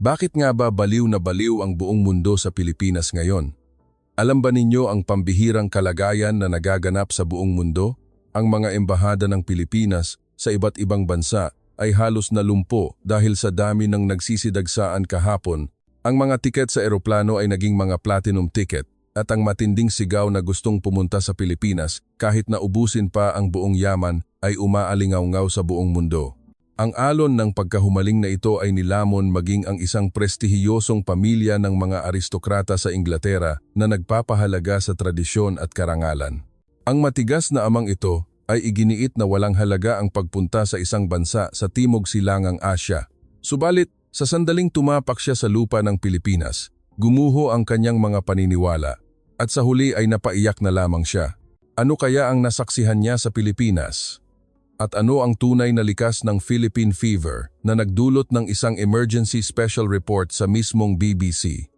Bakit nga ba baliw na baliw ang buong mundo sa Pilipinas ngayon? Alam ba ninyo ang pambihirang kalagayan na nagaganap sa buong mundo? Ang mga embahada ng Pilipinas sa iba't ibang bansa ay halos nalumpo dahil sa dami ng nagsisidagsaan kahapon. Ang mga tiket sa eroplano ay naging mga platinum ticket at ang matinding sigaw na gustong pumunta sa Pilipinas kahit na ubusin pa ang buong yaman ay umaalingaw-ngaw sa buong mundo. Ang alon ng pagkahumaling na ito ay nilamon maging ang isang prestihiyosong pamilya ng mga aristokrata sa Inglaterra na nagpapahalaga sa tradisyon at karangalan. Ang matigas na amang ito ay iginiit na walang halaga ang pagpunta sa isang bansa sa Timog Silangang Asya. Subalit, sa sandaling tumapak siya sa lupa ng Pilipinas, gumuho ang kanyang mga paniniwala at sa huli ay napaiyak na lamang siya. Ano kaya ang nasaksihan niya sa Pilipinas? At ano ang tunay na likas ng Philippine Fever na nagdulot ng isang emergency special report sa mismong BBC?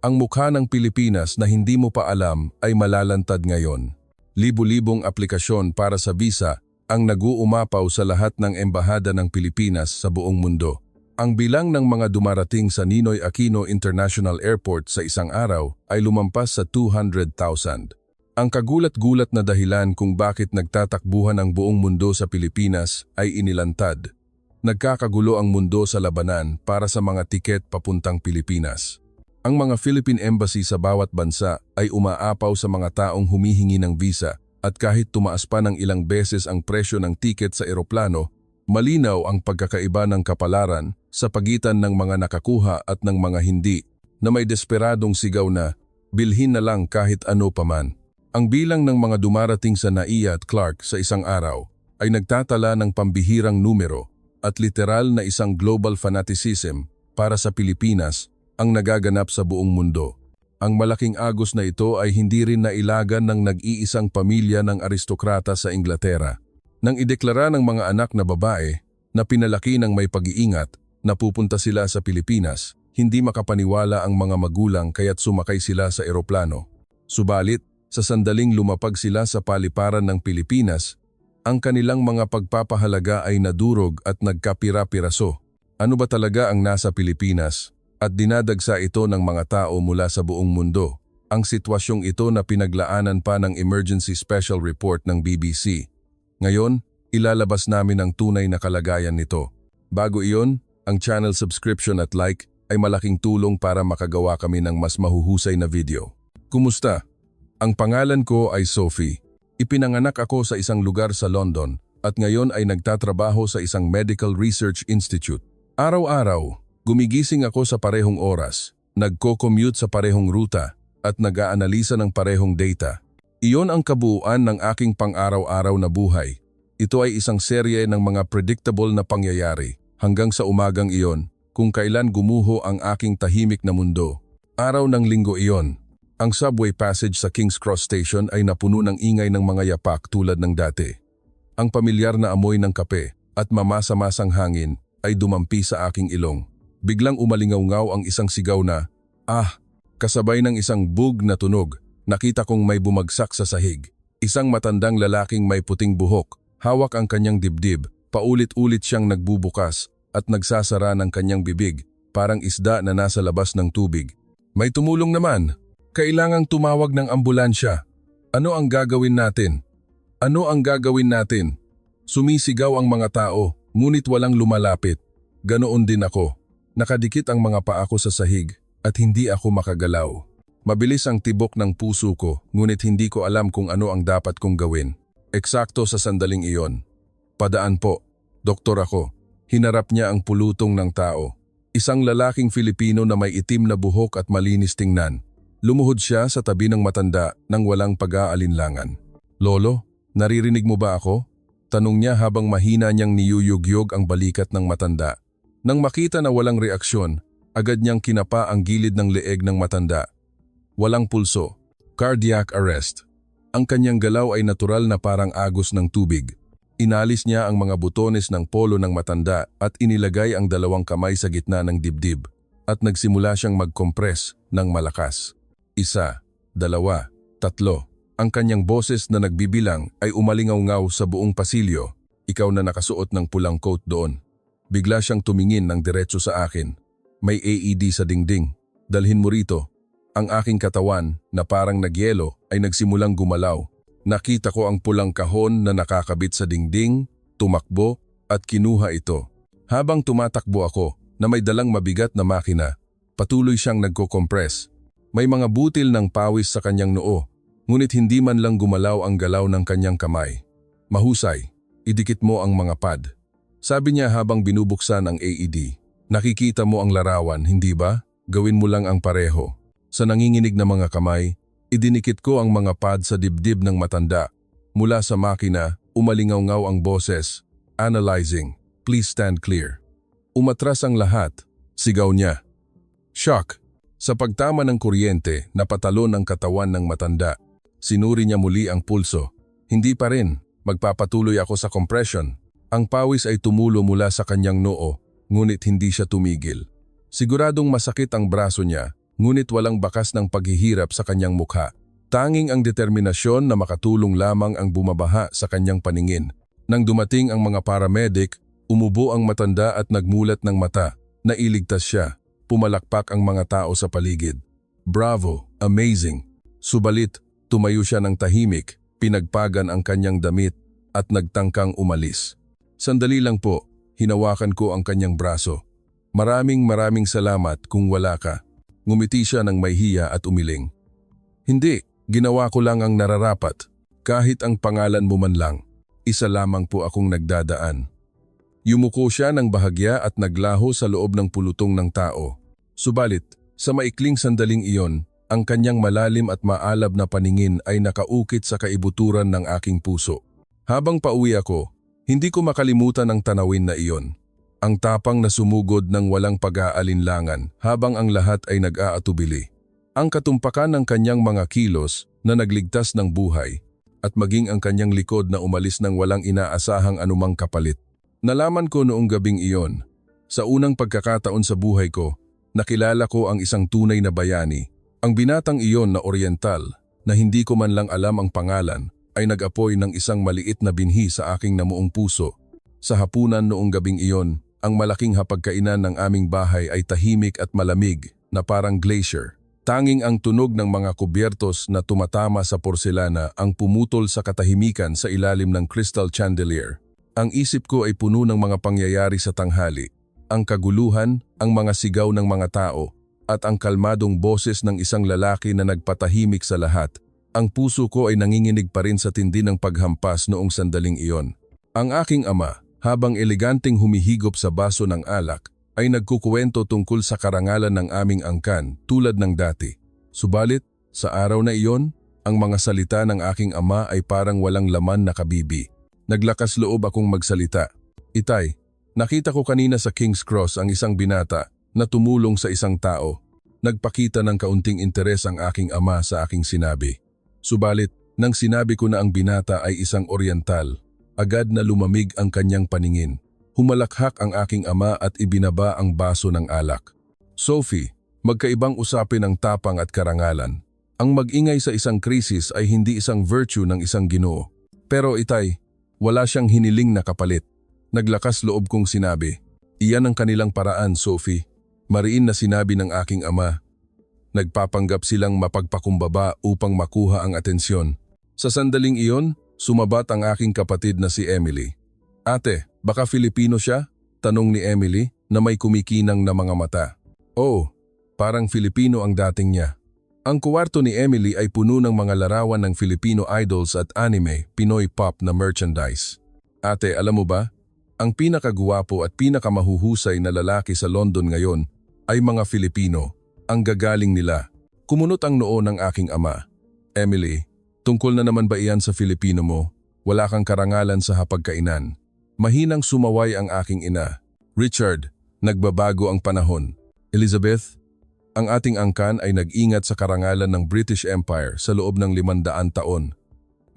Ang mukha ng Pilipinas na hindi mo pa alam ay malalantad ngayon. Libu-libong aplikasyon para sa visa ang nag-uumapaw sa lahat ng embahada ng Pilipinas sa buong mundo. Ang bilang ng mga dumarating sa Ninoy Aquino International Airport sa isang araw ay lumampas sa 200,000. Ang kagulat-gulat na dahilan kung bakit nagtatakbuhan ang buong mundo sa Pilipinas ay inilantad. Nagkakagulo ang mundo sa labanan para sa mga tiket papuntang Pilipinas. Ang mga Philippine Embassy sa bawat bansa ay umaapaw sa mga taong humihingi ng visa at kahit tumaas pa ng ilang beses ang presyo ng tiket sa eroplano, malinaw ang pagkakaiba ng kapalaran sa pagitan ng mga nakakuha at ng mga hindi na may desperadong sigaw na bilhin na lang kahit ano paman. Ang bilang ng mga dumarating sa NAIA at Clark sa isang araw ay nagtatala ng pambihirang numero at literal na isang global fanaticism para sa Pilipinas ang nagaganap sa buong mundo. Ang malaking agos na ito ay hindi rin nailagan ng nag-iisang pamilya ng aristokrata sa Inglaterra. Nang ideklara ng mga anak na babae na pinalaki ng may pag-iingat na pupunta sila sa Pilipinas, hindi makapaniwala ang mga magulang kaya't sumakay sila sa eroplano. Subalit, sa sandaling lumapag sila sa paliparan ng Pilipinas, ang kanilang mga pagpapahalaga ay nadurog at nagkapira-piraso. Ano ba talaga ang nasa Pilipinas? At dinadagsa ito ng mga tao mula sa buong mundo. Ang sitwasyong ito na pinaglaanan pa ng Emergency Special Report ng BBC. Ngayon, ilalabas namin ang tunay na kalagayan nito. Bago iyon, ang channel subscription at like ay malaking tulong para makagawa kami ng mas mahuhusay na video. Kumusta? Ang pangalan ko ay Sophie. Ipinanganak ako sa isang lugar sa London at ngayon ay nagtatrabaho sa isang medical research institute. Araw-araw, gumigising ako sa parehong oras, nagko-commute sa parehong ruta at nag-aanalisa ng parehong data. Iyon ang kabuuan ng aking pang-araw-araw na buhay. Ito ay isang serye ng mga predictable na pangyayari hanggang sa umagang iyon kung kailan gumuho ang aking tahimik na mundo. Araw ng linggo iyon. Ang subway passage sa King's Cross Station ay napuno ng ingay ng mga yapak tulad ng dati. Ang pamilyar na amoy ng kape at mamasa-masang hangin ay dumampi sa aking ilong. Biglang umalingaw-ngaw ang isang sigaw na, "Ah!" Kasabay ng isang bug na tunog, nakita kong may bumagsak sa sahig. Isang matandang lalaking may puting buhok, hawak ang kanyang dibdib, paulit-ulit siyang nagbubukas at nagsasara ng kanyang bibig, parang isda na nasa labas ng tubig. "May tumulong naman! Kailangang tumawag ng ambulansya. Ano ang gagawin natin? Ano ang gagawin natin?" Sumisigaw ang mga tao, ngunit walang lumalapit. Ganoon din ako. Nakadikit ang mga paa ko sa sahig at hindi ako makagalaw. Mabilis ang tibok ng puso ko, ngunit hindi ko alam kung ano ang dapat kong gawin. Eksakto sa sandaling iyon. "Padaan po, doktor ako." Hinarap niya ang pulutong ng tao. Isang lalaking Filipino na may itim na buhok at malinis tingnan. Lumuhod siya sa tabi ng matanda nang walang pag-aalinlangan. "Lolo, naririnig mo ba ako?" Tanong niya habang mahina niyang niyuyugyog ang balikat ng matanda. Nang makita na walang reaksyon, agad niyang kinapa ang gilid ng leeg ng matanda. Walang pulso. Cardiac arrest. Ang kanyang galaw ay natural na parang agos ng tubig. Inalis niya ang mga butones ng polo ng matanda at inilagay ang dalawang kamay sa gitna ng dibdib at nagsimula siyang mag-compress ng malakas. 1, 2, 3. Ang kanyang boses na nagbibilang ay umalingaw-ngaw sa buong pasilyo. "Ikaw na nakasuot ng pulang coat doon." Bigla siyang tumingin ng diretso sa akin. may AED sa dingding. Dalhin mo rito. Ang aking katawan na parang nagyelo ay nagsimulang gumalaw. Nakita ko ang pulang kahon na nakakabit sa dingding, tumakbo at kinuha ito. Habang tumatakbo ako na may dalang mabigat na makina, patuloy siyang nagko-compress. May mga butil ng pawis sa kanyang noo, ngunit hindi man lang gumalaw ang galaw ng kanyang kamay. Mahusay, idikit mo ang mga pad. Sabi niya habang binubuksan ang AED. Nakikita mo ang larawan, hindi ba? Gawin mo lang ang pareho. Sa nanginginig na mga kamay, idinikit ko ang mga pad sa dibdib ng matanda. Mula sa makina, umalingaw-ngaw ang boses. Analyzing. Please stand clear. Umatras ang lahat. Sigaw niya. Shock. Sa pagtama ng kuryente, napatalon ang katawan ng matanda. Sinuri niya muli ang pulso. Hindi pa rin. Magpapatuloy ako sa compression. Ang pawis ay tumulo mula sa kanyang noo, ngunit hindi siya tumigil. Siguradong masakit ang braso niya, ngunit walang bakas ng paghihirap sa kanyang mukha. Tanging ang determinasyon na makatulong lamang ang bumabaha sa kanyang paningin. Nang dumating ang mga paramedic, umubo ang matanda at nagmulat ng mata. Nailigtas siya. Pumalakpak ang mga tao sa paligid. Bravo! Amazing! Subalit, tumayo siya ng tahimik, pinagpagan ang kanyang damit at nagtangkang umalis. Sandali lang po, hinawakan ko ang kanyang braso. Maraming salamat kung wala ka. Ngumiti siya ng may hiya at umiling. Hindi, ginawa ko lang ang nararapat. Kahit ang pangalan mo man lang, isa lamang po akong nagdadaan. Yumuko siya ng bahagya at naglaho sa loob ng pulutong ng tao. Subalit, sa maikling sandaling iyon, ang kanyang malalim at maalab na paningin ay nakaukit sa kaibuturan ng aking puso. Habang pauwi ako, hindi ko makalimutan ang tanawin na iyon. Ang tapang na sumugod ng walang pag-aalinlangan habang ang lahat ay nag-aatubili. Ang katumpakan ng kanyang mga kilos na nagligtas ng buhay at maging ang kanyang likod na umalis ng walang inaasahang anumang kapalit. Nalaman ko noong gabing iyon, sa unang pagkakataon sa buhay ko, nakilala ko ang isang tunay na bayani. Ang binatang iyon na oriental, na hindi ko man lang alam ang pangalan, ay nag-apoy ng isang maliit na binhi sa aking namuong puso. Sa hapunan noong gabing iyon, ang malaking hapagkainan ng aming bahay ay tahimik at malamig na parang glacier. Tanging ang tunog ng mga kubyertos na tumatama sa porselana ang pumutol sa katahimikan sa ilalim ng crystal chandelier. Ang isip ko ay puno ng mga pangyayari sa tanghali. Ang kaguluhan, ang mga sigaw ng mga tao, at ang kalmadong boses ng isang lalaki na nagpatahimik sa lahat. Ang puso ko ay nanginginig pa rin sa tindi ng paghampas noong sandaling iyon. Ang aking ama, habang eleganteng humihigop sa baso ng alak, ay nagkukuwento tungkol sa karangalan ng aming angkan tulad ng dati. Subalit, sa araw na iyon, ang mga salita ng aking ama ay parang walang laman na kabibi. Naglakas loob akong magsalita. Itay, nakita ko kanina sa King's Cross ang isang binata na tumulong sa isang tao. Nagpakita ng kaunting interes ang aking ama sa aking sinabi. Subalit, nang sinabi ko na ang binata ay isang oriental, agad na lumamig ang kanyang paningin. Humalakhak ang aking ama at ibinaba ang baso ng alak. Sophie, magkaibang usapin ang tapang at karangalan. Ang mag-ingay sa isang krisis ay hindi isang virtue ng isang Ginoo. Pero itay, wala siyang hiniling na kapalit. Naglakas loob kong sinabi, iyan ang kanilang paraan, Sophie. Mariin na sinabi ng aking ama. Nagpapanggap silang mapagpakumbaba upang makuha ang atensyon. Sa sandaling iyon, sumabat ang aking kapatid na si Emily. Ate, baka Filipino siya? Tanong ni Emily na may kumikinang na mga mata. Oh, parang Filipino ang dating niya. Ang kuwarto ni Emily ay puno ng mga larawan ng Filipino idols at anime, Pinoy pop na merchandise. Ate, alam mo ba? Ang pinakagwapo at pinakamahuhusay na lalaki sa London ngayon ay mga Filipino. Ang gagaling nila. Kumunot ang noo ng aking ama. Emily, tungkol na naman ba iyan sa Filipino mo? Wala kang karangalan sa hapagkainan. Mahinang sumaway ang aking ina. Richard, nagbabago ang panahon. Elizabeth, ang ating angkan ay nag-ingat sa karangalan ng British Empire sa loob ng 500 taon.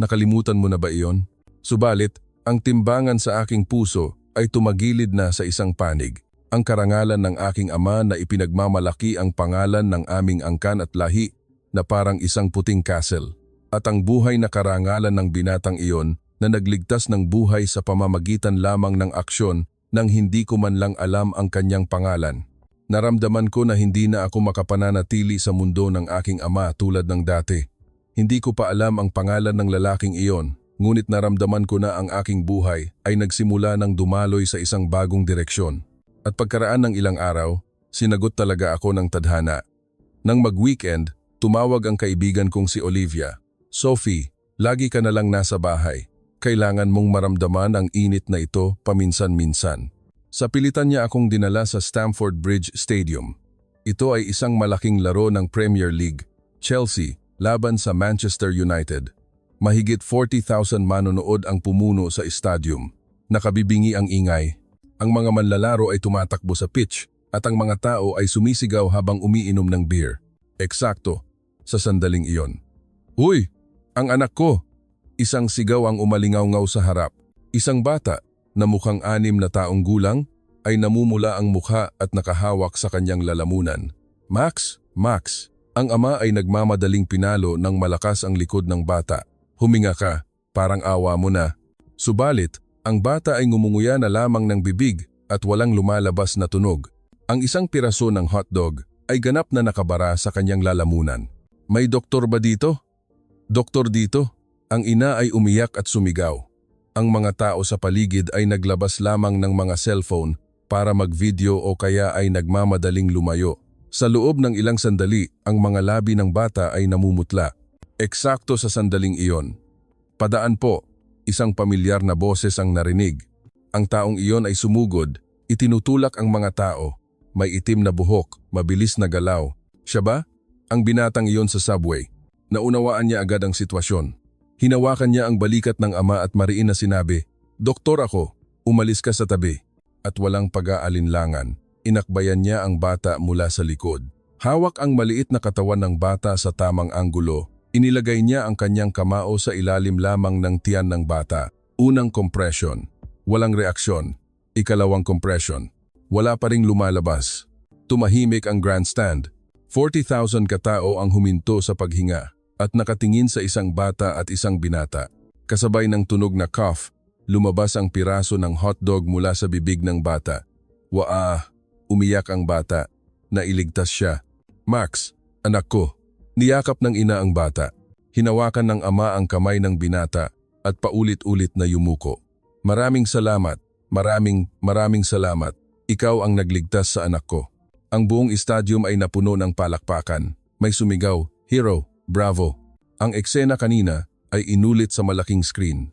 Nakalimutan mo na ba iyon? Subalit, ang timbangan sa aking puso ay tumagilid na sa isang panig. Ang karangalan ng aking ama na ipinagmamalaki ang pangalan ng aming angkan at lahi na parang isang puting castle. At ang buhay na karangalan ng binatang iyon na nagligtas ng buhay sa pamamagitan lamang ng aksyon nang hindi ko man lang alam ang kanyang pangalan. Naramdaman ko na hindi na ako makapananatili sa mundo ng aking ama tulad ng dati. Hindi ko pa alam ang pangalan ng lalaking iyon, ngunit naramdaman ko na ang aking buhay ay nagsimula ng dumaloy sa isang bagong direksyon. At pagkaraan ng ilang araw, sinagot talaga ako ng tadhana. Nang mag-weekend, tumawag ang kaibigan kong si Olivia. Sophie, lagi ka na lang nasa bahay. Kailangan mong maramdaman ang init na ito paminsan-minsan. Sa pilitan niya akong dinala sa Stamford Bridge Stadium. Ito ay isang malaking laro ng Premier League, Chelsea, laban sa Manchester United. Mahigit 40,000 manonood ang pumuno sa stadium. Nakabibingi ang ingay. Ang mga manlalaro ay tumatakbo sa pitch at ang mga tao ay sumisigaw habang umiinom ng beer. Eksakto, sa sandaling iyon. "Uy, ang anak ko!" Isang sigaw ang umalingaw-ngaw sa harap. Isang bata na mukhang 6 na taong gulang ay namumula ang mukha at nakahawak sa kanyang lalamunan. "Max, Max!" Ang ama ay nagmamadaling pinalo ng malakas ang likod ng bata. "Huminga ka, parang awa mo na." Subalit, ang bata ay ngumunguya na lamang ng bibig at walang lumalabas na tunog. Ang isang piraso ng hotdog ay ganap na nakabara sa kanyang lalamunan. "May doktor ba dito?" "Doktor dito?" Ang ina ay umiyak at sumigaw. Ang mga tao sa paligid ay naglabas lamang ng mga cellphone para mag-video o kaya ay nagmamadaling lumayo. Sa loob ng ilang sandali, ang mga labi ng bata ay namumutla. Eksakto sa sandaling iyon. "Padaan po," isang pamilyar na boses ang narinig. Ang taong iyon ay sumugod, itinutulak ang mga tao. May itim na buhok, mabilis na galaw. Siya ba? Ang binatang iyon sa subway. Naunawaan niya agad ang sitwasyon. Hinawakan niya ang balikat ng ama at mariin na sinabi, "Doktor ako, umalis ka sa tabi." At walang pag-aalinlangan, inakbayan niya ang bata mula sa likod. Hawak ang maliit na katawan ng bata sa tamang anggulo. Inilagay niya ang kanyang kamao sa ilalim lamang ng tiyan ng bata. Unang compression. Walang reaksyon. Ikalawang compression. Wala pa ring lumalabas. Tumahimik ang grandstand. 40,000 katao ang huminto sa paghinga at nakatingin sa isang bata at isang binata. Kasabay ng tunog na cough, lumabas ang piraso ng hotdog mula sa bibig ng bata. "Waa!" Umiyak ang bata. Nailigtas siya. "Max, anak ko." Niyakap ng ina ang bata. Hinawakan ng ama ang kamay ng binata at paulit-ulit na yumuko. "Maraming salamat, maraming salamat. Ikaw ang nagligtas sa anak ko." Ang buong estadium ay napuno ng palakpakan. May sumigaw, "Hero, bravo." Ang eksena kanina ay inulit sa malaking screen.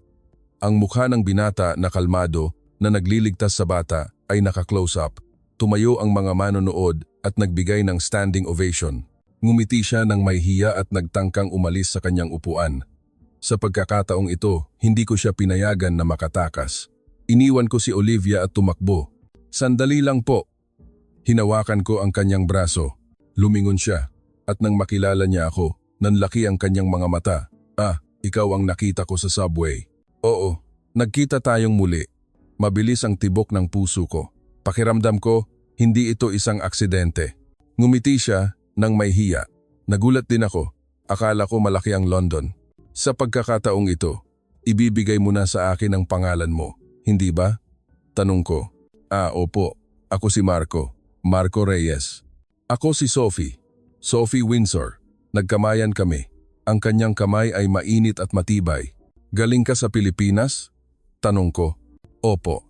Ang mukha ng binata na kalmado na nagliligtas sa bata ay naka-close up. Tumayo ang mga manonood at nagbigay ng standing ovation. Ngumiti siya ng may hiya at nagtangkang umalis sa kanyang upuan. Sa pagkakataong ito, hindi ko siya pinayagan na makatakas. Iniwan ko si Olivia at tumakbo. "Sandali lang po." Hinawakan ko ang kanyang braso. Lumingon siya at nang makilala niya ako, nanlaki ang kanyang mga mata. "Ah, ikaw ang nakita ko sa subway." "Oo, nagkita tayong muli." Mabilis ang tibok ng puso ko. Pakiramdam ko, hindi ito isang aksidente. Ngumiti siya nang may hiya. Nagulat din ako. Akala ko malaki ang London. "Sa pagkakataong ito, ibibigay mo na sa akin ang pangalan mo, hindi ba?" Tanong ko. Opo. Ako si Marco. Marco Reyes." "Ako si Sophie. Sophie Windsor." Nagkamayan kami. Ang kanyang kamay ay mainit at matibay. "Galing ka sa Pilipinas?" Tanong ko. "Opo.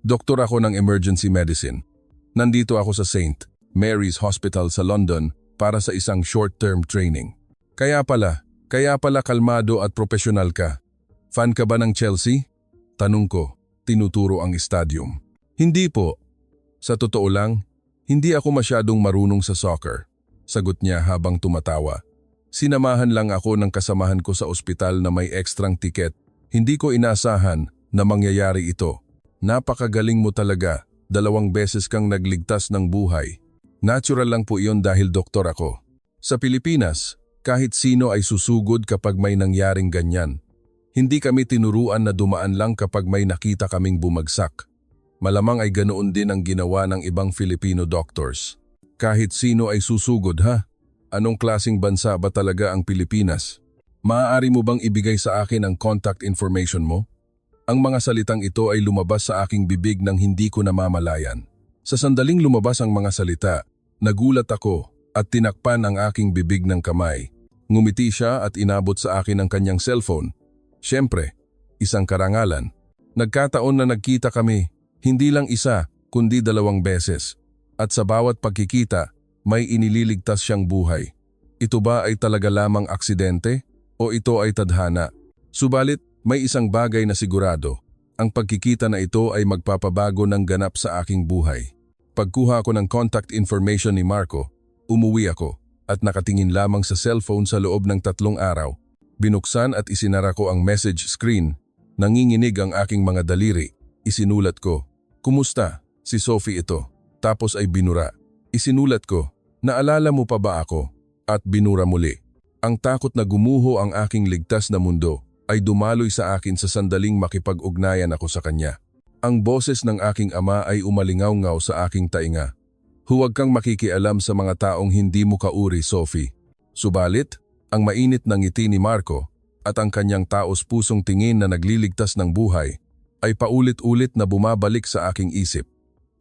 Doktor ako ng emergency medicine. Nandito ako sa St. Mary's Hospital sa London para sa isang short-term training." Kaya pala kalmado at profesional ka. "Fan ka ba ng Chelsea?" Tanong ko, tinuturo ang stadium. "Hindi po. Sa totoo lang, hindi ako masyadong marunong sa soccer." Sagot niya habang tumatawa. "Sinamahan lang ako ng kasamahan ko sa ospital na may ekstrang tiket. Hindi ko inaasahan na mangyayari ito." "Napakagaling mo talaga. 2 beses kang nagligtas ng buhay." "Natural lang po iyon dahil doktor ako. Sa Pilipinas, kahit sino ay susugod kapag may nangyaring ganyan. Hindi kami tinuruan na dumaan lang kapag may nakita kaming bumagsak. Malamang ay ganoon din ang ginawa ng ibang Filipino doctors. Kahit sino ay susugod, ha? Anong klasing bansa ba talaga ang Pilipinas? Maaari mo bang ibigay sa akin ang contact information mo?" Ang mga salitang ito ay lumabas sa aking bibig nang hindi ko namamalayan. Sa sandaling lumabas ang mga salita, nagulat ako at tinakpan ang aking bibig ng kamay. Ngumiti siya at inabot sa akin ang kanyang cellphone. Siyempre, isang karangalan. Nagkataon na nagkita kami, hindi lang isa, kundi 2 beses. At sa bawat pagkikita, may inililigtas siyang buhay. Ito ba ay talaga lamang aksidente o ito ay tadhana? Subalit, may isang bagay na sigurado. Ang pagkikita na ito ay magpapabago ng ganap sa aking buhay. Pagkuha ko ng contact information ni Marco, umuwi ako at nakatingin lamang sa cellphone sa loob ng 3 araw. Binuksan at isinara ko ang message screen. Nanginginig ang aking mga daliri. Isinulat ko, "Kumusta? Si Sophie ito." Tapos ay binura. Isinulat ko, "Naalala mo pa ba ako?" At binura muli. Ang takot na gumuho ang aking ligtas na mundo ay dumaloy sa akin sa sandaling makipag-ugnayan ako sa kanya. Ang boses ng aking ama ay umalingaw-ngaw sa aking tainga. "Huwag kang makikialam sa mga taong hindi mo kauri, Sophie." Subalit, ang mainit na ngiti ni Marco at ang kanyang taos-pusong tingin na nagliligtas ng buhay ay paulit-ulit na bumabalik sa aking isip.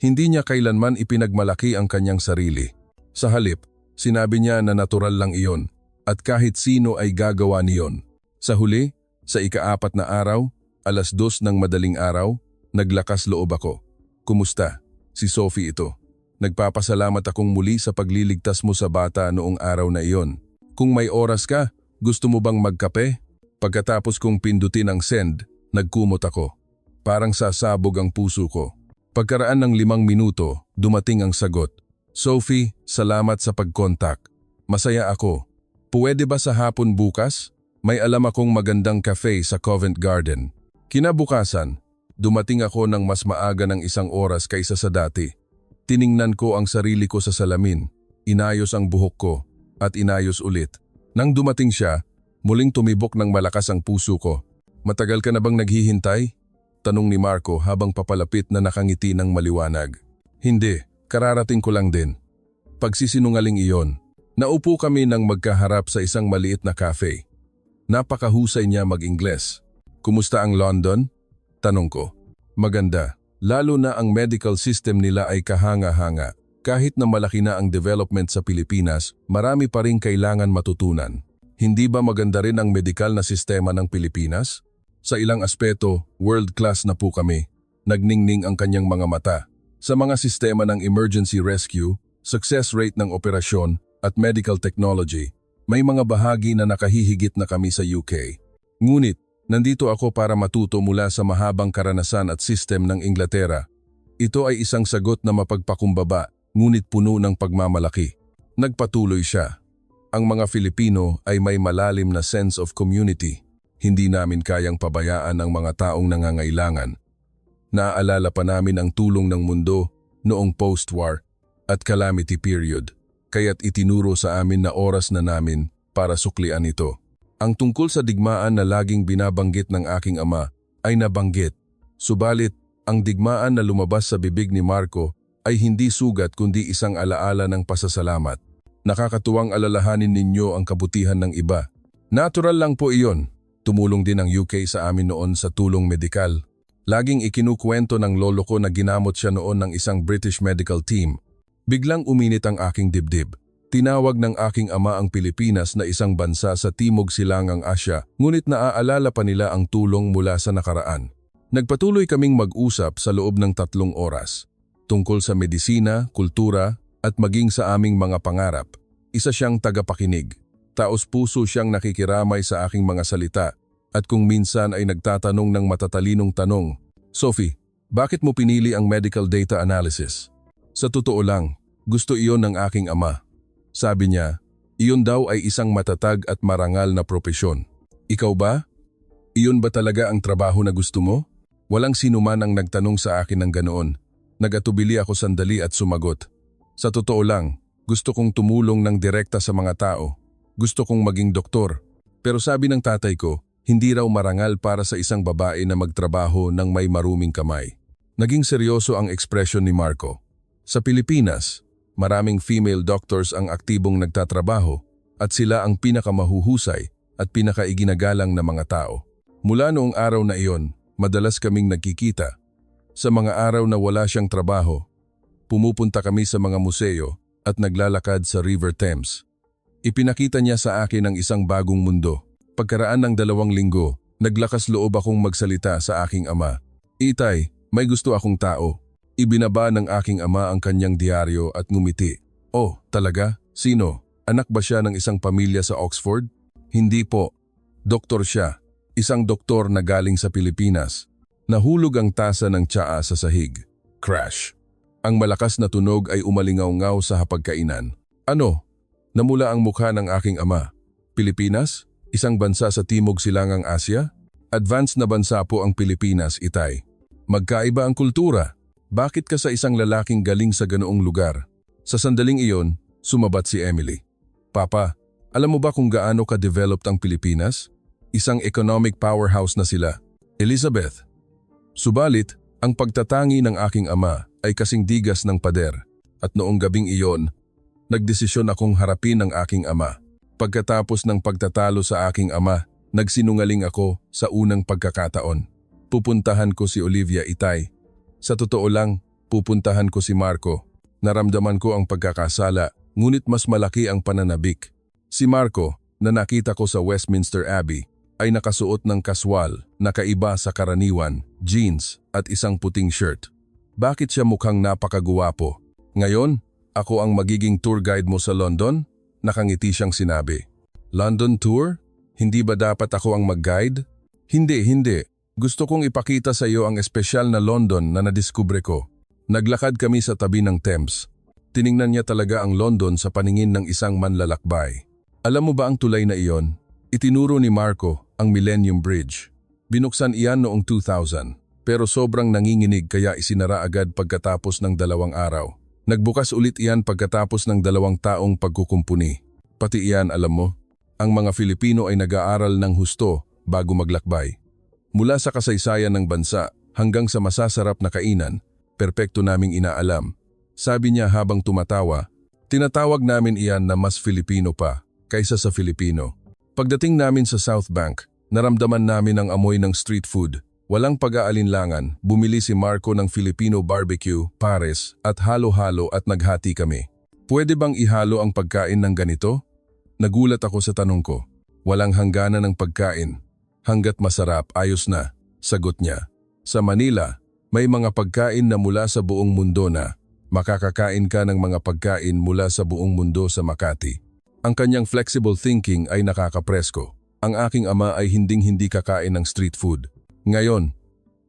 Hindi niya kailanman ipinagmalaki ang kanyang sarili. Sa halip, sinabi niya na natural lang iyon at kahit sino ay gagawa niyon. Sa huli, sa ika-4 na araw, 2:00 ng madaling araw, naglakas loob ako. "Kumusta? Si Sophie ito. Nagpapasalamat akong muli sa pagliligtas mo sa bata noong araw na iyon. Kung may oras ka, gusto mo bang magkape?" Pagkatapos kong pindutin ang send, nagkumot ako. Parang sasabog ang puso ko. Pagkaraan ng 5 minuto, dumating ang sagot. "Sophie, salamat sa pag-contact. Masaya ako. Puwede ba sa hapon bukas? May alam akong magandang cafe sa Covent Garden." Kinabukasan, dumating ako ng mas maaga ng 1 oras kaysa sa dati. Tiningnan ko ang sarili ko sa salamin, inayos ang buhok ko, at inayos ulit. Nang dumating siya, muling tumibok ng malakas ang puso ko. "Matagal ka na bang naghihintay?" Tanong ni Marco habang papalapit na nakangiti ng maliwanag. "Hindi, kararating ko lang din." Pagsisinungaling iyon. Naupo kami nang magkaharap sa isang maliit na cafe. Napakahusay niya mag-Ingles. "Kumusta ang London?" Tanong ko. "Maganda. Lalo na ang medical system nila ay kahanga-hanga. Kahit na malaki na ang development sa Pilipinas, marami pa ring kailangan matutunan." "Hindi ba maganda rin ang medikal na sistema ng Pilipinas?" "Sa ilang aspeto, world class na po kami." Nagningning ang kanyang mga mata. "Sa mga sistema ng emergency rescue, success rate ng operasyon, at medical technology, may mga bahagi na nakahihigit na kami sa UK. Ngunit, nandito ako para matuto mula sa mahabang karanasan at system ng Inglaterra." Ito ay isang sagot na mapagpakumbaba, ngunit puno ng pagmamalaki. Nagpatuloy siya. "Ang mga Filipino ay may malalim na sense of community. Hindi namin kayang pabayaan ang mga taong nangangailangan. Naaalala pa namin ang tulong ng mundo noong post-war at calamity period, kaya't itinuro sa amin na oras na namin para suklian ito." Ang tungkol sa digmaan na laging binabanggit ng aking ama ay nabanggit. Subalit, ang digmaan na lumabas sa bibig ni Marco ay hindi sugat kundi isang alaala ng pasasalamat. "Nakakatuwang alalahanin ninyo ang kabutihan ng iba. Natural lang po iyon. Tumulong din ang UK sa amin noon sa tulong medikal. Laging ikinukwento ng lolo ko na ginamot siya noon ng isang British medical team." Biglang uminit ang aking dibdib. Tinawag ng aking ama ang Pilipinas na isang bansa sa Timog Silangang Asya, ngunit naaalala pa nila ang tulong mula sa nakaraan. Nagpatuloy kaming mag-usap sa loob ng 3 oras. Tungkol sa medisina, kultura, at maging sa aming mga pangarap. Isa siyang tagapakinig. Taos-puso siyang nakikiramay sa aking mga salita at kung minsan ay nagtatanong ng matatalinong tanong, "Sophie, bakit mo pinili ang medical data analysis?" Sa totoo lang, gusto iyon ng aking ama. Sabi niya, iyon daw ay isang matatag at marangal na propesyon. "Ikaw ba? Iyon ba talaga ang trabaho na gusto mo?" Walang sinuman ang nagtanong sa akin ng ganoon. Nagatubili ako sandali at sumagot. "Sa totoo lang, gusto kong tumulong ng direkta sa mga tao. Gusto kong maging doktor." Pero sabi ng tatay ko, hindi raw marangal para sa isang babae na magtrabaho ng may maruming kamay. Naging seryoso ang ekspresyon ni Marco. Sa Pilipinas, maraming female doctors ang aktibong nagtatrabaho at sila ang pinakamahuhusay at pinakaiginagalang na mga tao. Mula noong araw na iyon, madalas kaming nagkikita. Sa mga araw na wala siyang trabaho, pumupunta kami sa mga museo at naglalakad sa River Thames. Ipinakita niya sa akin ang isang bagong mundo. Pagkaraan ng 2 linggo, naglakas loob akong magsalita sa aking ama. Itay, may gusto akong tao. Ibinaba ng aking ama ang kanyang diaryo at ngumiti. Oh, talaga? Sino? Anak ba siya ng isang pamilya sa Oxford? Hindi po. Doktor siya. Isang doktor na galing sa Pilipinas. Nahulog ang tasa ng tsaa sa sahig. Crash. Ang malakas na tunog ay umalingaw-ngaw sa hapagkainan. Ano? Namula ang mukha ng aking ama. Pilipinas? Isang bansa sa Timog Silangang Asya? Advanced na bansa po ang Pilipinas, Itay. Magkaiba ang kultura. Bakit ka sa isang lalaking galing sa ganoong lugar? Sa sandaling iyon, sumabat si Emily. Papa, alam mo ba kung gaano ka-developed ang Pilipinas? Isang economic powerhouse na sila. Elizabeth. Subalit, ang pagtatangi ng aking ama ay kasing digas ng pader at noong gabing iyon, nagdesisyon akong harapin ang aking ama. Pagkatapos ng pagtatalo sa aking ama, nagsinungaling ako sa unang pagkakataon. Pupuntahan ko si Olivia, Itay. Sa totoo lang, pupuntahan ko si Marco. Naramdaman ko ang pagkakasala, ngunit mas malaki ang pananabik. Si Marco, na nakita ko sa Westminster Abbey, ay nakasuot ng kaswal, nakaiba sa karaniwan, jeans at isang puting shirt. Bakit siya mukhang napakaguwapo? Ngayon, ako ang magiging tour guide mo sa London? Nakangiti siyang sinabi. London tour? Hindi ba dapat ako ang mag-guide? Hindi. Gusto kong ipakita sa iyo ang espesyal na London na nadiskubre ko. Naglakad kami sa tabi ng Thames. Tiningnan niya talaga ang London sa paningin ng isang manlalakbay. Alam mo ba ang tulay na iyon? Itinuro ni Marco ang Millennium Bridge. Binuksan iyan noong 2000, pero sobrang nanginginig kaya isinara agad pagkatapos ng 2 araw. Nagbukas ulit iyan pagkatapos ng 2 taong pagkukumpuni. Pati iyan, alam mo, ang mga Filipino ay nag-aaral ng husto bago maglakbay. Mula sa kasaysayan ng bansa hanggang sa masasarap na kainan, perpekto naming inaalam. Sabi niya habang tumatawa, tinatawag namin iyan na mas Filipino pa kaysa sa Filipino. Pagdating namin sa South Bank, naramdaman namin ang amoy ng street food. Walang pag-aalinlangan, bumili si Marco ng Filipino barbecue, pares at halo-halo at naghati kami. Pwede bang ihalo ang pagkain ng ganito? Nagulat ako sa tanong ko. Walang hangganan ng pagkain. Hanggat masarap, ayos na, sagot niya. Sa Manila, may mga pagkain na mula sa buong mundo na. Makakakain ka ng mga pagkain mula sa buong mundo sa Makati. Ang kanyang flexible thinking ay nakakapresko. Ang aking ama ay hinding-hindi kakain ng street food. Ngayon,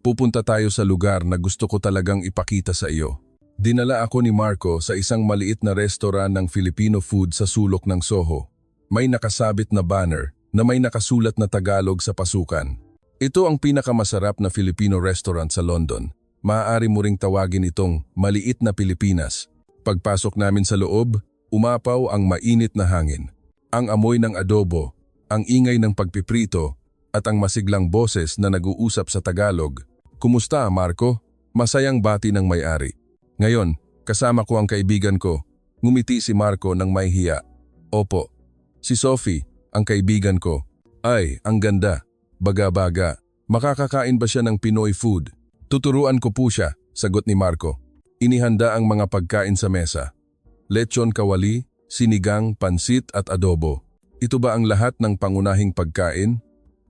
pupunta tayo sa lugar na gusto ko talagang ipakita sa iyo. Dinala ako ni Marco sa isang maliit na restaurant ng Filipino food sa sulok ng Soho. May nakasabit na banner na may nakasulat na Tagalog sa pasukan. Ito ang pinakamasarap na Filipino restaurant sa London. Maaari mo ring tawagin itong Maliit na Pilipinas. Pagpasok namin sa loob, umapaw ang mainit na hangin. Ang amoy ng adobo, ang ingay ng pagpiprito, at ang masiglang boses na nag-uusap sa Tagalog. Kumusta, Marco? Masayang bati ng may-ari. Ngayon, kasama ko ang kaibigan ko. Ngumiti si Marco ng may hiya. Opo. Si Sophie, ang kaibigan ko. Ay, ang ganda. Baga-baga. Makakakain ba siya ng Pinoy food? Tuturuan ko po siya, sagot ni Marco. Inihanda ang mga pagkain sa mesa. Lechon kawali, sinigang, pansit at adobo. Ito ba ang lahat ng pangunahing pagkain?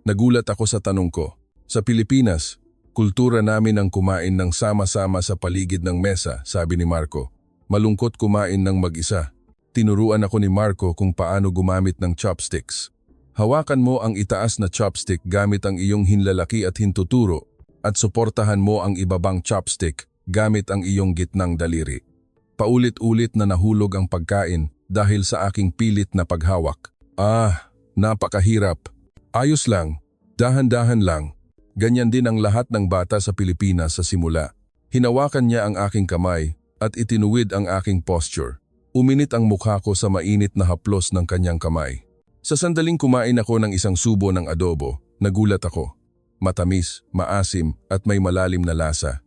Nagulat ako sa tanong ko. Sa Pilipinas, kultura namin ang kumain ng sama-sama sa paligid ng mesa, sabi ni Marco. Malungkot kumain ng mag-isa. Tinuruan ako ni Marco kung paano gumamit ng chopsticks. Hawakan mo ang itaas na chopstick gamit ang iyong hinlalaki at hintuturo at suportahan mo ang ibabang chopstick gamit ang iyong gitnang daliri. Paulit-ulit na nahulog ang pagkain dahil sa aking pilit na paghawak. Napakahirap. Ayos lang, dahan-dahan lang. Ganyan din ang lahat ng bata sa Pilipinas sa simula. Hinawakan niya ang aking kamay at itinuwid ang aking posture. Uminit ang mukha ko sa mainit na haplos ng kanyang kamay. Sa sandaling kumain ako ng isang subo ng adobo, nagulat ako. Matamis, maasim at may malalim na lasa.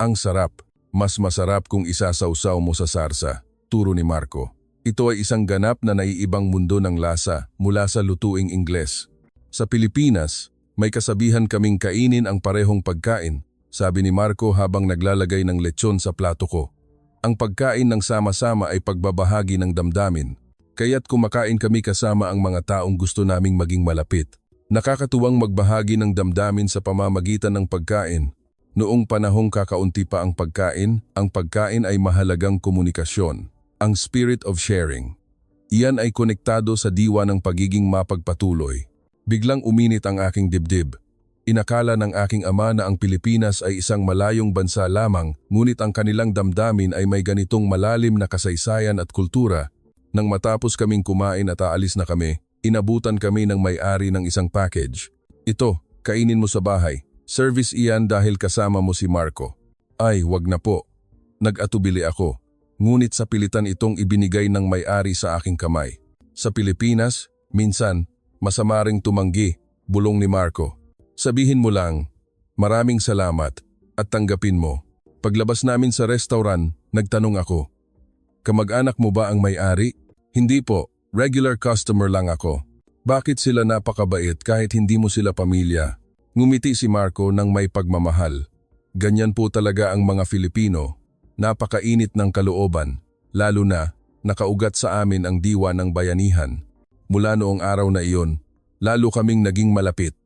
Ang sarap. Mas masarap kung isasawsaw mo sa sarsa, turo ni Marco. Ito ay isang ganap na naiibang mundo ng lasa mula sa lutuing Ingles. Sa Pilipinas, may kasabihan kaming kainin ang parehong pagkain, sabi ni Marco habang naglalagay ng lechon sa plato ko. Ang pagkain ng sama-sama ay pagbabahagi ng damdamin, kaya't kumakain kami kasama ang mga taong gusto naming maging malapit. Nakakatuwang magbahagi ng damdamin sa pamamagitan ng pagkain. Noong panahong kakaunti pa ang pagkain ay mahalagang komunikasyon, ang spirit of sharing. Iyan ay konektado sa diwa ng pagiging mapagpatuloy. Biglang uminit ang aking dibdib. Inakala ng aking ama na ang Pilipinas ay isang malayong bansa lamang, ngunit ang kanilang damdamin ay may ganitong malalim na kasaysayan at kultura. Nang matapos kaming kumain at aalis na kami, inabutan kami ng may-ari ng isang package. Ito, kainin mo sa bahay. Service iyan dahil kasama mo si Marco. Ay, wag na po. Nag-atubili ako. Ngunit sa pilitan itong ibinigay ng may-ari sa aking kamay. Sa Pilipinas, minsan, masama ring tumanggi, bulong ni Marco. Sabihin mo lang, maraming salamat at tanggapin mo. Paglabas namin sa restaurant, nagtanong ako. Kamag-anak mo ba ang may-ari? Hindi po, regular customer lang ako. Bakit sila napakabait kahit hindi mo sila pamilya? Ngumiti si Marco ng may pagmamahal. Ganyan po talaga ang mga Filipino. Napakainit ng kalooban, lalo na nakaugat sa amin ang diwa ng bayanihan. Mula noong araw na iyon, lalo kaming naging malapit.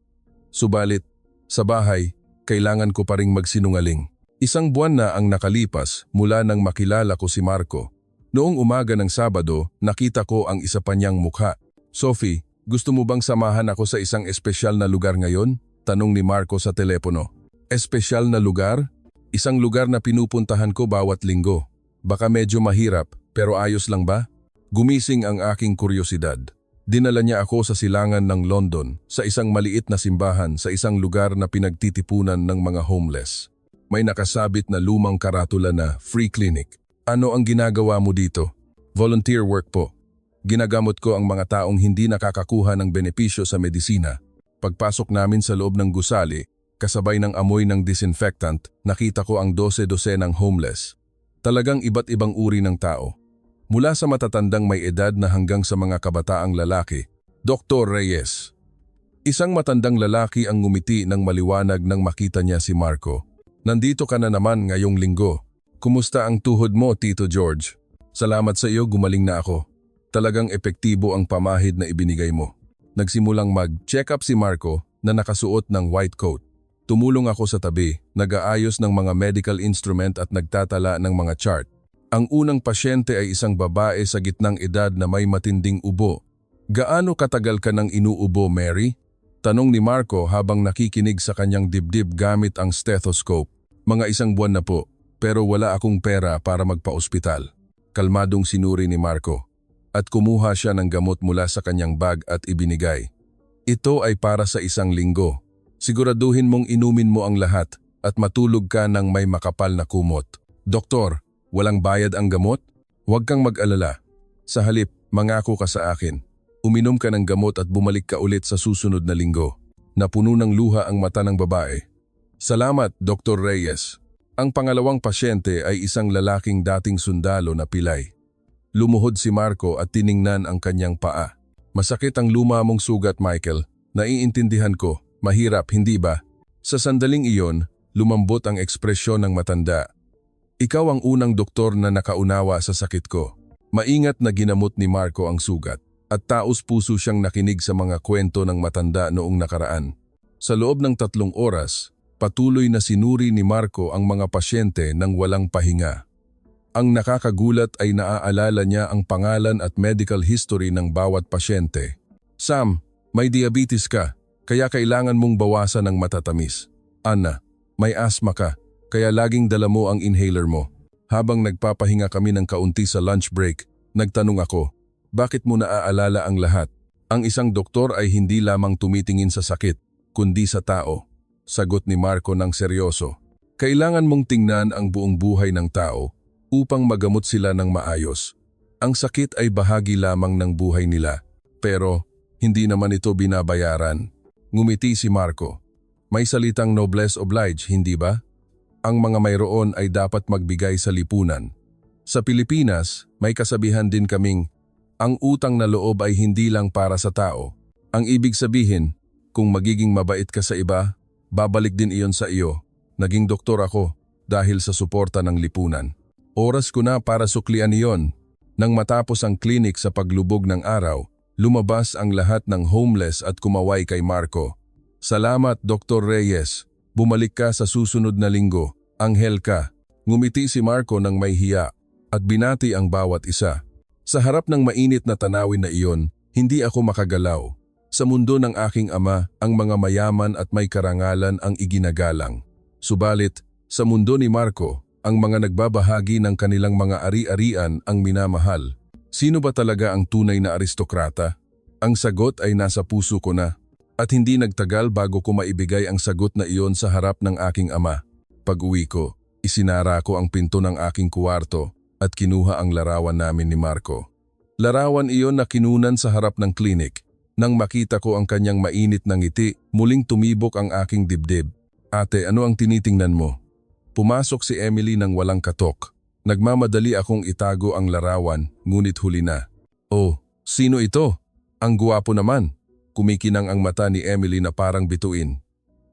Subalit, sa bahay, kailangan ko pa ring magsinungaling. Isang buwan na ang nakalipas mula nang makilala ko si Marco. Noong umaga ng Sabado, nakita ko ang isa pa niyang mukha. Sophie, gusto mo bang samahan ako sa isang espesyal na lugar ngayon? Tanong ni Marco sa telepono. Espesyal na lugar? Isang lugar na pinupuntahan ko bawat linggo. Baka medyo mahirap, pero ayos lang ba? Gumising ang aking kuryosidad. Dinala niya ako sa silangan ng London, sa isang maliit na simbahan sa isang lugar na pinagtitipunan ng mga homeless. May nakasabit na lumang karatula na free clinic. Ano ang ginagawa mo dito? Volunteer work po. Ginagamot ko ang mga taong hindi nakakakuha ng benepisyo sa medisina. Pagpasok namin sa loob ng gusali, kasabay ng amoy ng disinfectant, nakita ko ang 12 ng homeless. Talagang iba't ibang uri ng tao. Mula sa matatandang may edad na hanggang sa mga kabataang lalaki. Dr. Reyes. Isang matandang lalaki ang ngumiti ng maliwanag nang makita niya si Marco. Nandito ka na naman ngayong linggo. Kumusta ang tuhod mo, Tito George? Salamat sa iyo, gumaling na ako. Talagang epektibo ang pamahid na ibinigay mo. Nagsimulang mag-check up si Marco na nakasuot ng white coat. Tumulong ako sa tabi, nag-aayos ng mga medical instrument at nagtatala ng mga chart. Ang unang pasyente ay isang babae sa gitnang edad na may matinding ubo. Gaano katagal ka nang inuubo, Mary? Tanong ni Marco habang nakikinig sa kanyang dibdib gamit ang stethoscope. Mga 1 buwan na po, pero wala akong pera para magpa-ospital. Kalmadong sinuri ni Marco. At kumuha siya ng gamot mula sa kanyang bag at ibinigay. Ito ay para sa 1 linggo. Siguraduhin mong inumin mo ang lahat at matulog ka ng may makapal na kumot. Doktor, walang bayad ang gamot? Huwag kang mag-alala. Sa halip, mangako ka sa akin. Uminom ka ng gamot at bumalik ka ulit sa susunod na linggo. Napuno ng luha ang mata ng babae. Salamat, Dr. Reyes. Ang pangalawang pasyente ay isang lalaking dating sundalo na pilay. Lumuhod si Marco at tiningnan ang kanyang paa. Masakit ang luma mong sugat, Michael. Naiintindihan ko. Mahirap, hindi ba? Sa sandaling iyon, lumambot ang ekspresyon ng matanda. Ikaw ang unang doktor na nakaunawa sa sakit ko. Maingat na ginamot ni Marco ang sugat at taos-puso siyang nakinig sa mga kwento ng matanda noong nakaraan. Sa loob ng 3 oras, patuloy na sinuri ni Marco ang mga pasyente ng walang pahinga. Ang nakakagulat ay naaalala niya ang pangalan at medical history ng bawat pasyente. Sam, may diabetes ka, kaya kailangan mong bawasan ng matatamis. Anna, may asthma ka, kaya laging dala mo ang inhaler mo. Habang nagpapahinga kami ng kaunti sa lunch break, nagtanong ako, bakit mo naaalala ang lahat? Ang isang doktor ay hindi lamang tumitingin sa sakit, kundi sa tao. Sagot ni Marco ng seryoso. Kailangan mong tingnan ang buong buhay ng tao upang magamot sila ng maayos. Ang sakit ay bahagi lamang ng buhay nila, pero hindi naman ito binabayaran. Ngumiti si Marco. May salitang noblesse oblige, hindi ba? Ang mga mayroon ay dapat magbigay sa lipunan. Sa Pilipinas, may kasabihan din kaming, ang utang na loob ay hindi lang para sa tao. Ang ibig sabihin, kung magiging mabait ka sa iba, babalik din iyon sa iyo. Naging doktor ako dahil sa suporta ng lipunan. Oras ko na para suklian iyon. Nang matapos ang klinik sa paglubog ng araw, lumabas ang lahat ng homeless at kumaway kay Marco. Salamat, Dr. Reyes. Bumalik ka sa susunod na linggo. Anghel ka. Ngumiti si Marco ng may hiya at binati ang bawat isa. Sa harap ng mainit na tanawin na iyon, hindi ako makagalaw. Sa mundo ng aking ama, ang mga mayaman at may karangalan ang iginagalang. Subalit, sa mundo ni Marco, ang mga nagbabahagi ng kanilang mga ari-arian ang minamahal. Sino ba talaga ang tunay na aristokrata? Ang sagot ay nasa puso ko na. At hindi nagtagal bago ko maibigay ang sagot na iyon sa harap ng aking ama. Pag-uwi ko, isinara ko ang pinto ng aking kuwarto at kinuha ang larawan namin ni Marco. Larawan iyon na kinunan sa harap ng klinik. Nang makita ko ang kanyang mainit na ngiti, muling tumibok ang aking dibdib. Ate, ano ang tinitingnan mo? Pumasok si Emily nang walang katok. Nagmamadali akong itago ang larawan, ngunit huli na. Oh, sino ito? Ang guwapo naman. Kumikinang ang mata ni Emily na parang bituin.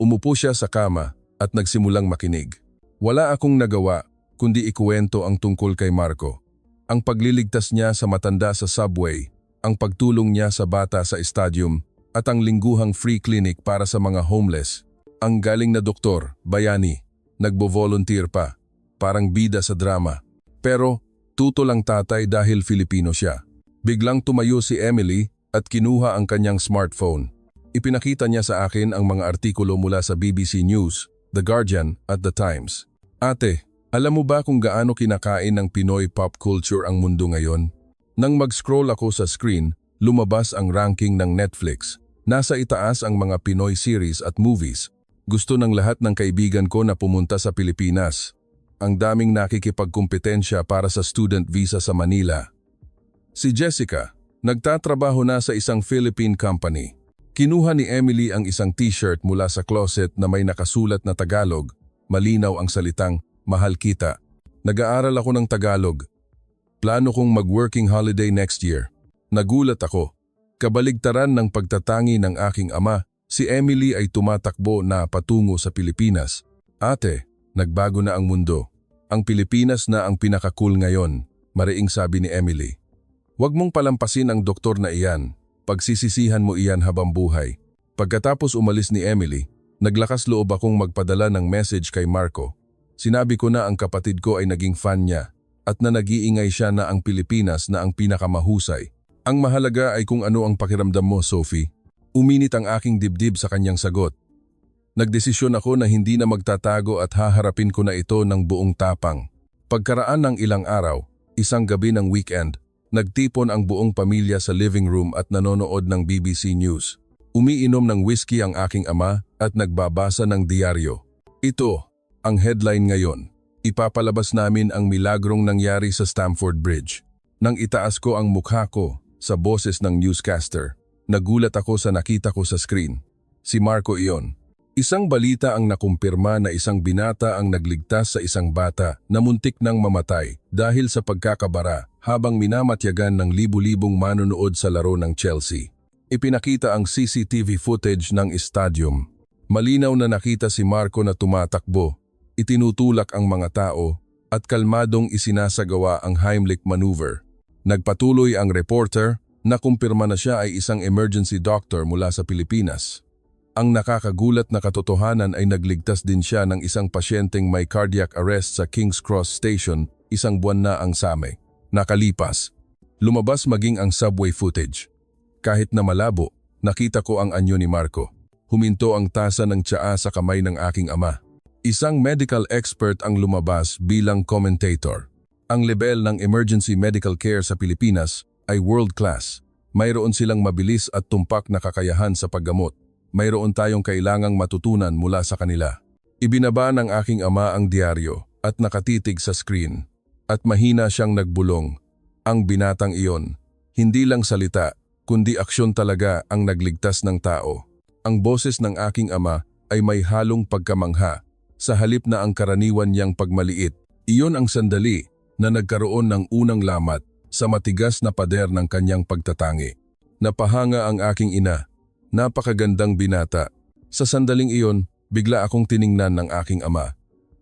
Umupo siya sa kama at nagsimulang makinig. Wala akong nagawa, kundi ikuwento ang tungkol kay Marco. Ang pagliligtas niya sa matanda sa subway, ang pagtulong niya sa bata sa stadium, at ang lingguhang free clinic para sa mga homeless. Ang galing na doktor, bayani. Nagbo-volunteer pa, parang bida sa drama. Pero tuto lang tatay dahil Filipino siya. Biglang tumayo si Emily at kinuha ang kanyang smartphone. Ipinakita niya sa akin ang mga artikulo mula sa BBC News, The Guardian at The Times. Ate, alam mo ba kung gaano kinakain ng Pinoy pop culture ang mundo ngayon? Nang mag-scroll ako sa screen, lumabas ang ranking ng Netflix. Nasa itaas ang mga Pinoy series at movies. Gusto ng lahat ng kaibigan ko na pumunta sa Pilipinas. Ang daming nakikipagkumpetensya para sa student visa sa Manila. Si Jessica, nagtatrabaho na sa isang Philippine company. Kinuha ni Emily ang isang t-shirt mula sa closet na may nakasulat na Tagalog. Malinaw ang salitang, mahal kita. Nag-aaral ako ng Tagalog. Plano kong mag-working holiday next year. Nagulat ako. Kabaligtaran ng pagtatangi ng aking ama, si Emily ay tumatakbo na patungo sa Pilipinas. Ate, nagbago na ang mundo. Ang Pilipinas na ang pinaka-cool ngayon, mariing sabi ni Emily. Huwag mong palampasin ang doktor na iyan. Pagsisisihan mo iyan habang buhay. Pagkatapos umalis ni Emily, naglakas loob akong magpadala ng message kay Marco. Sinabi ko na ang kapatid ko ay naging fan niya at na nag-iingay siya na ang Pilipinas na ang pinakamahusay. Ang mahalaga ay kung ano ang pakiramdam mo, Sophie. Uminit ang aking dibdib sa kanyang sagot. Nagdesisyon ako na hindi na magtatago at haharapin ko na ito ng buong tapang. Pagkaraan ng ilang araw, isang gabi ng weekend, nagtipon ang buong pamilya sa living room at nanonood ng BBC News. Umiinom ng whiskey ang aking ama at nagbabasa ng diaryo. Ito, ang headline ngayon. Ipapalabas namin ang milagrong nangyari sa Stamford Bridge. Nang itaas ko ang mukha ko sa boses ng newscaster, nagulat ako sa nakita ko sa screen. Si Marco iyon. Isang balita ang nakumpirma na isang binata ang nagligtas sa isang bata na muntik nang mamatay dahil sa pagkakabara habang minamatyagan ng libu-libong manonood sa laro ng Chelsea. Ipinakita ang CCTV footage ng stadium. Malinaw na nakita si Marco na tumatakbo, itinutulak ang mga tao at kalmadong isinasagawa ang Heimlich maneuver. Nagpatuloy ang reporter na kumpirma na siya ay isang emergency doctor mula sa Pilipinas. Ang nakakagulat na katotohanan ay nagligtas din siya ng isang pasyenteng may cardiac arrest sa King's Cross Station, isang buwan na ang same. Nakalipas, lumabas maging ang subway footage. Kahit na malabo, nakita ko ang anyo ni Marco. Huminto ang tasa ng tsaa sa kamay ng aking ama. Isang medical expert ang lumabas bilang commentator. Ang level ng emergency medical care sa Pilipinas ay world class. Mayroon silang mabilis at tumpak na kakayahan sa paggamot. Mayroon tayong kailangang matutunan mula sa kanila. Ibinaba ng aking ama ang diaryo at nakatitig sa screen. At mahina siyang nagbulong. Ang binatang iyon, hindi lang salita, kundi aksyon talaga ang nagligtas ng tao. Ang boses ng aking ama ay may halong pagkamangha. Sa halip na ang karaniwan niyang pagmaliit, iyon ang sandali na nagkaroon ng unang lamat sa matigas na pader ng kanyang pagtatangi. Napahanga ang aking ina. Napakagandang binata. Sa sandaling iyon, bigla akong tiningnan ng aking ama.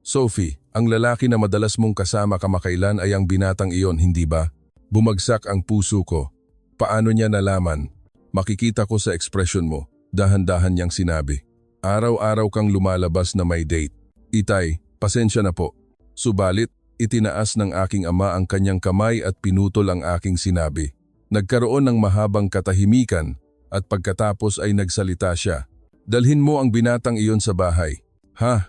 Sophie, ang lalaki na madalas mong kasama kamakailan ay ang binatang iyon, hindi ba? Bumagsak ang puso ko. Paano niya nalaman? Makikita ko sa ekspresyon mo, dahan-dahan niyang sinabi. Araw-araw kang lumalabas na may date. Itay, pasensya na po. Subalit, itinaas ng aking ama ang kanyang kamay at pinutol ang aking sinabi. Nagkaroon ng mahabang katahimikan at pagkatapos ay nagsalita siya. Dalhin mo ang binatang iyon sa bahay. Ha?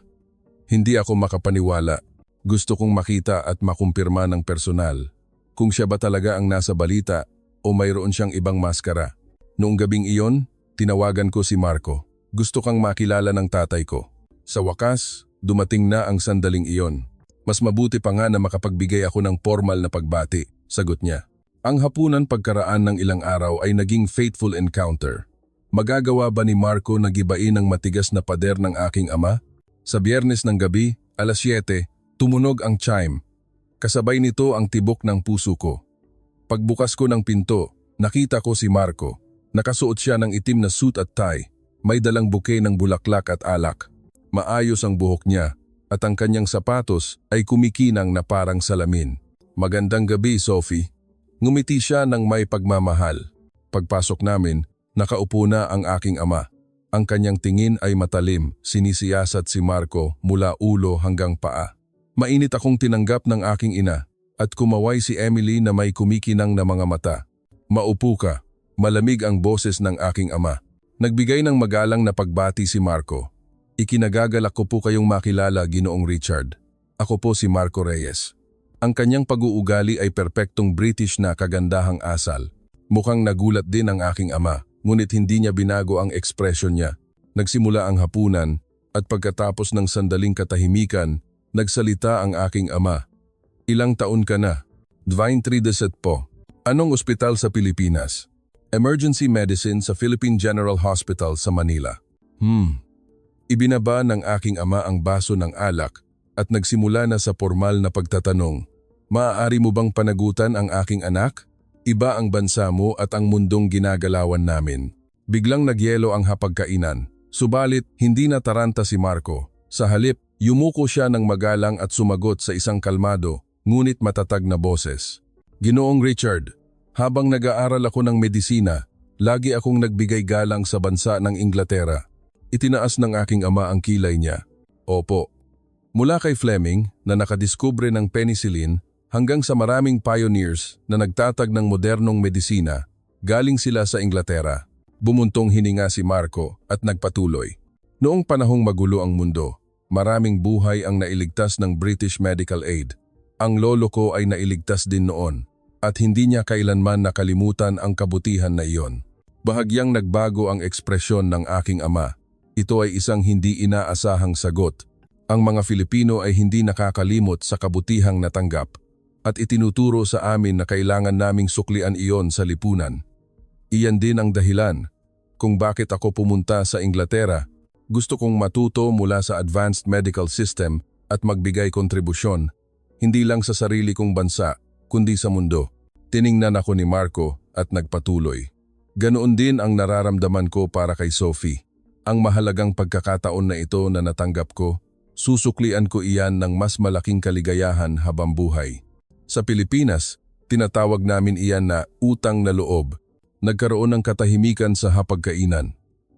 Hindi ako makapaniwala. Gusto kong makita at makumpirma ng personal kung siya ba talaga ang nasa balita o mayroon siyang ibang maskara. Noong gabing iyon, tinawagan ko si Marco. Gusto kang makilala ng tatay ko. Sa wakas, dumating na ang sandaling iyon. Mas mabuti pa nga na makapagbigay ako ng formal na pagbati, sagot niya. Ang hapunan pagkaraan ng ilang araw ay naging fateful encounter. Magagawa ba ni Marco na gibain ang matigas na pader ng aking ama? Sa Biyernes ng gabi, alas 7, tumunog ang chime. Kasabay nito ang tibok ng puso ko. Pagbukas ko ng pinto, nakita ko si Marco. Nakasuot siya ng itim na suit at tie. May dalang bouquet ng bulaklak at alak. Maayos ang buhok niya at ang kanyang sapatos ay kumikinang na parang salamin. Magandang gabi, Sophie. Ngumiti siya ng may pagmamahal. Pagpasok namin, nakaupo na ang aking ama. Ang kanyang tingin ay matalim, sinisiyasat si Marco mula ulo hanggang paa. Mainit akong tinanggap ng aking ina at kumaway si Emily na may kumikinang na mga mata. Maupo ka, malamig ang boses ng aking ama. Nagbigay ng magalang na pagbati si Marco. Ikinagagalak ko po kayong makilala, Ginoong Richard. Ako po si Marco Reyes. Ang kanyang pag-uugali ay perpektong British na kagandahang asal. Mukhang nagulat din ang aking ama. Ngunit hindi niya binago ang ekspresyon niya. Nagsimula ang hapunan at pagkatapos ng sandaling katahimikan, nagsalita ang aking ama. Ilang taon ka na? 23 po. Anong ospital sa Pilipinas? Emergency Medicine sa Philippine General Hospital sa Manila. Ibinaba ng aking ama ang baso ng alak at nagsimula na sa formal na pagtatanong. Maaari mo bang panagutan ang aking anak? Iba ang bansa mo at ang mundong ginagalawan namin. Biglang nagyelo ang hapagkainan. Subalit, hindi nataranta si Marco. Sa halip, yumuko siya ng magalang at sumagot sa isang kalmado, ngunit matatag na boses. Ginoong Richard, habang nag-aaral ako ng medisina, lagi akong nagbigay galang sa bansa ng Inglaterra. Itinaas ng aking ama ang kilay niya. Opo. Mula kay Fleming na nakadiskubre ng penicillin, hanggang sa maraming pioneers na nagtatag ng modernong medisina, galing sila sa Inglaterra. Bumuntong hininga si Marco at nagpatuloy. Noong panahong magulo ang mundo, maraming buhay ang nailigtas ng British Medical Aid. Ang lolo ko ay nailigtas din noon at hindi niya kailanman nakalimutan ang kabutihan na iyon. Bahagyang nagbago ang ekspresyon ng aking ama. Ito ay isang hindi inaasahang sagot. Ang mga Filipino ay hindi nakakalimot sa kabutihang natanggap at itinuturo sa amin na kailangan naming suklian iyon sa lipunan. Iyan din ang dahilan kung bakit ako pumunta sa Inglaterra. Gusto kong matuto mula sa advanced medical system at magbigay kontribusyon, hindi lang sa sarili kong bansa, kundi sa mundo. Tiningnan ako ni Marco at nagpatuloy. Ganoon din ang nararamdaman ko para kay Sophie. Ang mahalagang pagkakataon na ito na natanggap ko, susuklian ko iyan ng mas malaking kaligayahan habang buhay. Sa Pilipinas, tinatawag namin iyan na utang na loob. Nagkaroon ng katahimikan sa hapagkainan.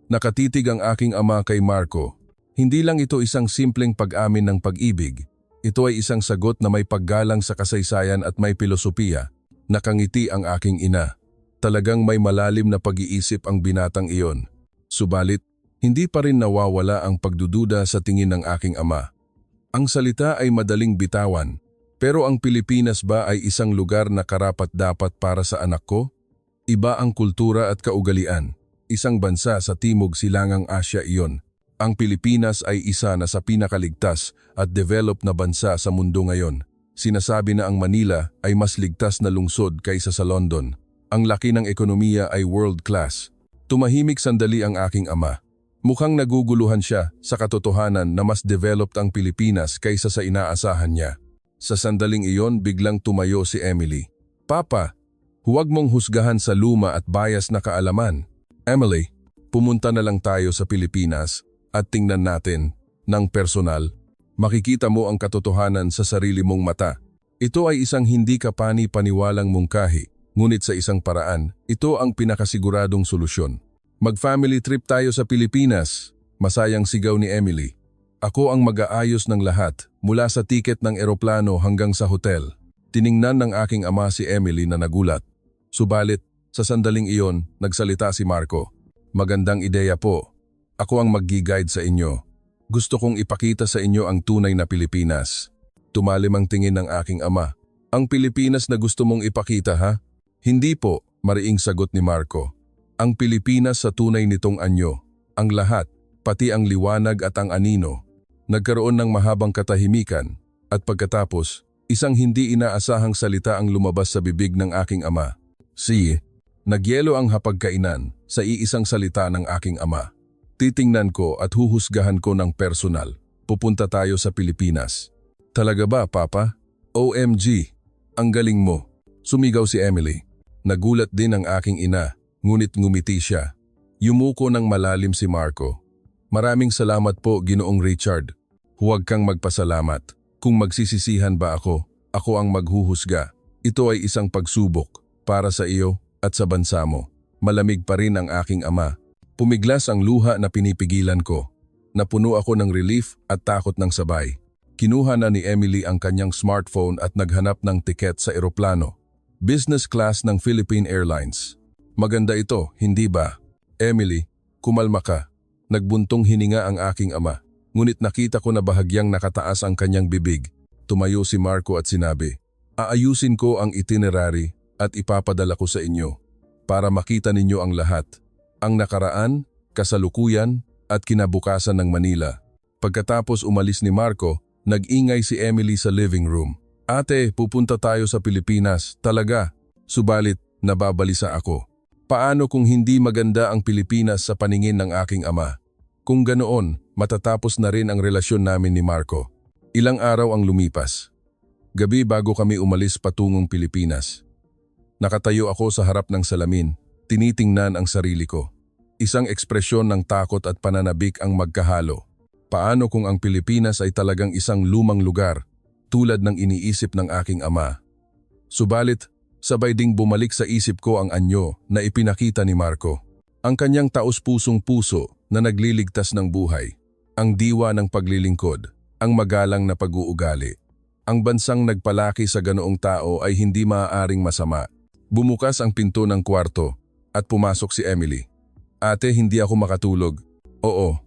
Nakatitig ang aking ama kay Marco. Hindi lang ito isang simpleng pag-amin ng pag-ibig. Ito ay isang sagot na may paggalang sa kasaysayan at may filosofiya. Nakangiti ang aking ina. Talagang may malalim na pag-iisip ang binatang iyon. Subalit, hindi pa rin nawawala ang pagdududa sa tingin ng aking ama. Ang salita ay madaling bitawan. Pero ang Pilipinas ba ay isang lugar na karapat-dapat para sa anak ko? Iba ang kultura at kaugalian. Isang bansa sa Timog Silangang Asya iyon. Ang Pilipinas ay isa na sa pinakaligtas at developed na bansa sa mundo ngayon. Sinasabi na ang Manila ay mas ligtas na lungsod kaysa sa London. Ang laki ng ekonomiya ay world class. Tumahimik sandali ang aking ama. Mukhang naguguluhan siya sa katotohanan na mas developed ang Pilipinas kaysa sa inaasahan niya. Sa sandaling iyon, biglang tumayo si Emily. Papa, huwag mong husgahan sa luma at bias na kaalaman. Emily, pumunta na lang tayo sa Pilipinas at tingnan natin ng personal. Makikita mo ang katotohanan sa sarili mong mata. Ito ay isang hindi kapani-paniwalang mungkahi, ngunit sa isang paraan, ito ang pinakasiguradong solusyon. Mag-family trip tayo sa Pilipinas, masayang sigaw ni Emily. Ako ang mag-aayos ng lahat, mula sa tiket ng eroplano hanggang sa hotel. Tiningnan ng aking ama si Emily na nagulat. Subalit, sa sandaling iyon, nagsalita si Marco. Magandang ideya po. Ako ang mag-guide sa inyo. Gusto kong ipakita sa inyo ang tunay na Pilipinas. Tumalim ang tingin ng aking ama. Ang Pilipinas na gusto mong ipakita, ha? Hindi po, mariing sagot ni Marco. Ang Pilipinas sa tunay nitong anyo. Ang lahat, pati ang liwanag at ang anino. Nagkaroon ng mahabang katahimikan at pagkatapos, isang hindi inaasahang salita ang lumabas sa bibig ng aking ama. Nagyelo ang hapagkainan sa iisang salita ng aking ama. Titingnan ko at huhusgahan ko ng personal. Pupunta tayo sa Pilipinas. Talaga ba, Papa? OMG! Ang galing mo. Sumigaw si Emily. Nagulat din ang aking ina, ngunit ngumiti siya. Yumuko ng malalim si Marco. Maraming salamat po, Ginoong Richard. Huwag kang magpasalamat. Kung magsisisihan ba ako ang maghuhusga. Ito ay isang pagsubok para sa iyo at sa bansa mo. Malamig pa rin ang aking ama. Pumiglas ang luha na pinipigilan ko. Napuno ako ng relief at takot ng sabay. Kinuha na ni Emily ang kanyang smartphone at naghanap ng tiket sa eroplano. Business class ng Philippine Airlines. Maganda ito, hindi ba? Emily, kumalma ka. Nagbuntong hininga ang aking ama. Ngunit nakita ko na bahagyang nakataas ang kanyang bibig. Tumayo si Marco at sinabi, aayusin ko ang itinerary at ipapadala ko sa inyo para makita ninyo ang lahat. Ang nakaraan, kasalukuyan at kinabukasan ng Manila. Pagkatapos umalis ni Marco, nag-ingay si Emily sa living room. Ate, pupunta tayo sa Pilipinas, talaga. Subalit, nababalisa ako. Paano kung hindi maganda ang Pilipinas sa paningin ng aking ama? Kung ganoon, matatapos na rin ang relasyon namin ni Marco. Ilang araw ang lumipas. Gabi bago kami umalis patungong Pilipinas. Nakatayo ako sa harap ng salamin, tinitingnan ang sarili ko. Isang ekspresyon ng takot at pananabik ang magkahalo. Paano kung ang Pilipinas ay talagang isang lumang lugar, tulad ng iniisip ng aking ama? Subalit, sabay ding bumalik sa isip ko ang anyo na ipinakita ni Marco. Ang kanyang taos-pusong puso na nagliligtas ng buhay. Ang diwa ng paglilingkod, ang magalang na pag-uugali. Ang bansang nagpalaki sa ganoong tao ay hindi maaaring masama. Bumukas ang pinto ng kwarto at pumasok si Emily. Ate, hindi ako makatulog. Oo.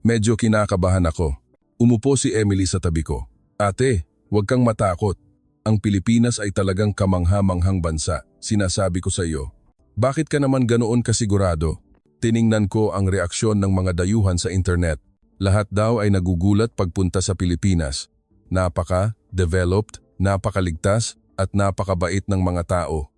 Medyo kinakabahan ako. Umupo si Emily sa tabi ko. Ate, huwag kang matakot. Ang Pilipinas ay talagang kamangha-manghang bansa, sinasabi ko sa iyo. Bakit ka naman ganoon kasigurado? Tiningnan ko ang reaksyon ng mga dayuhan sa internet. Lahat daw ay nagugulat pagpunta sa Pilipinas. Napaka-developed, napakaligtas at napakabait ng mga tao.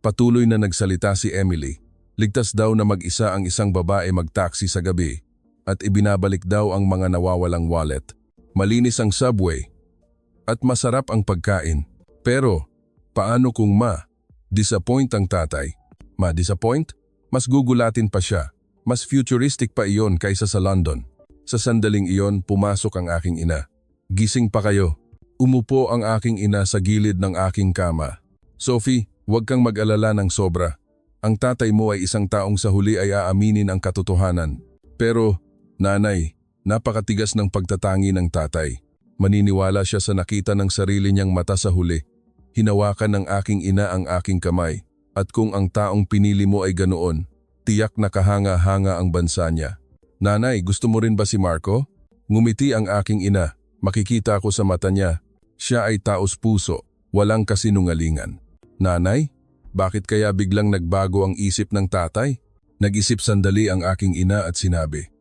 Patuloy na nagsalita si Emily. Ligtas daw na mag-isa ang isang babae mag-taxi sa gabi at ibinabalik daw ang mga nawawalang wallet. Malinis ang subway at masarap ang pagkain. Pero, paano kung disappoint ang tatay? Ma-disappoint? Mas gugulatin pa siya. Mas futuristic pa iyon kaysa sa London. Sa sandaling iyon, pumasok ang aking ina. Gising pa kayo. Umupo ang aking ina sa gilid ng aking kama. Sophie, huwag kang mag-alala ng sobra. Ang tatay mo ay isang taong sa huli ay aaminin ang katotohanan. Pero, nanay, napakatigas ng pagtatangi ng tatay. Maniniwala siya sa nakita ng sarili niyang mata sa huli. Hinawakan ng aking ina ang aking kamay. At kung ang taong pinili mo ay ganoon, tiyak na kahanga-hanga ang bansa niya. Nanay, gusto mo rin ba si Marco? Ngumiti ang aking ina. Makikita ko sa mata niya. Siya ay taos puso, walang kasinungalingan. Nanay, bakit kaya biglang nagbago ang isip ng tatay? Nag-isip sandali ang aking ina at sinabi,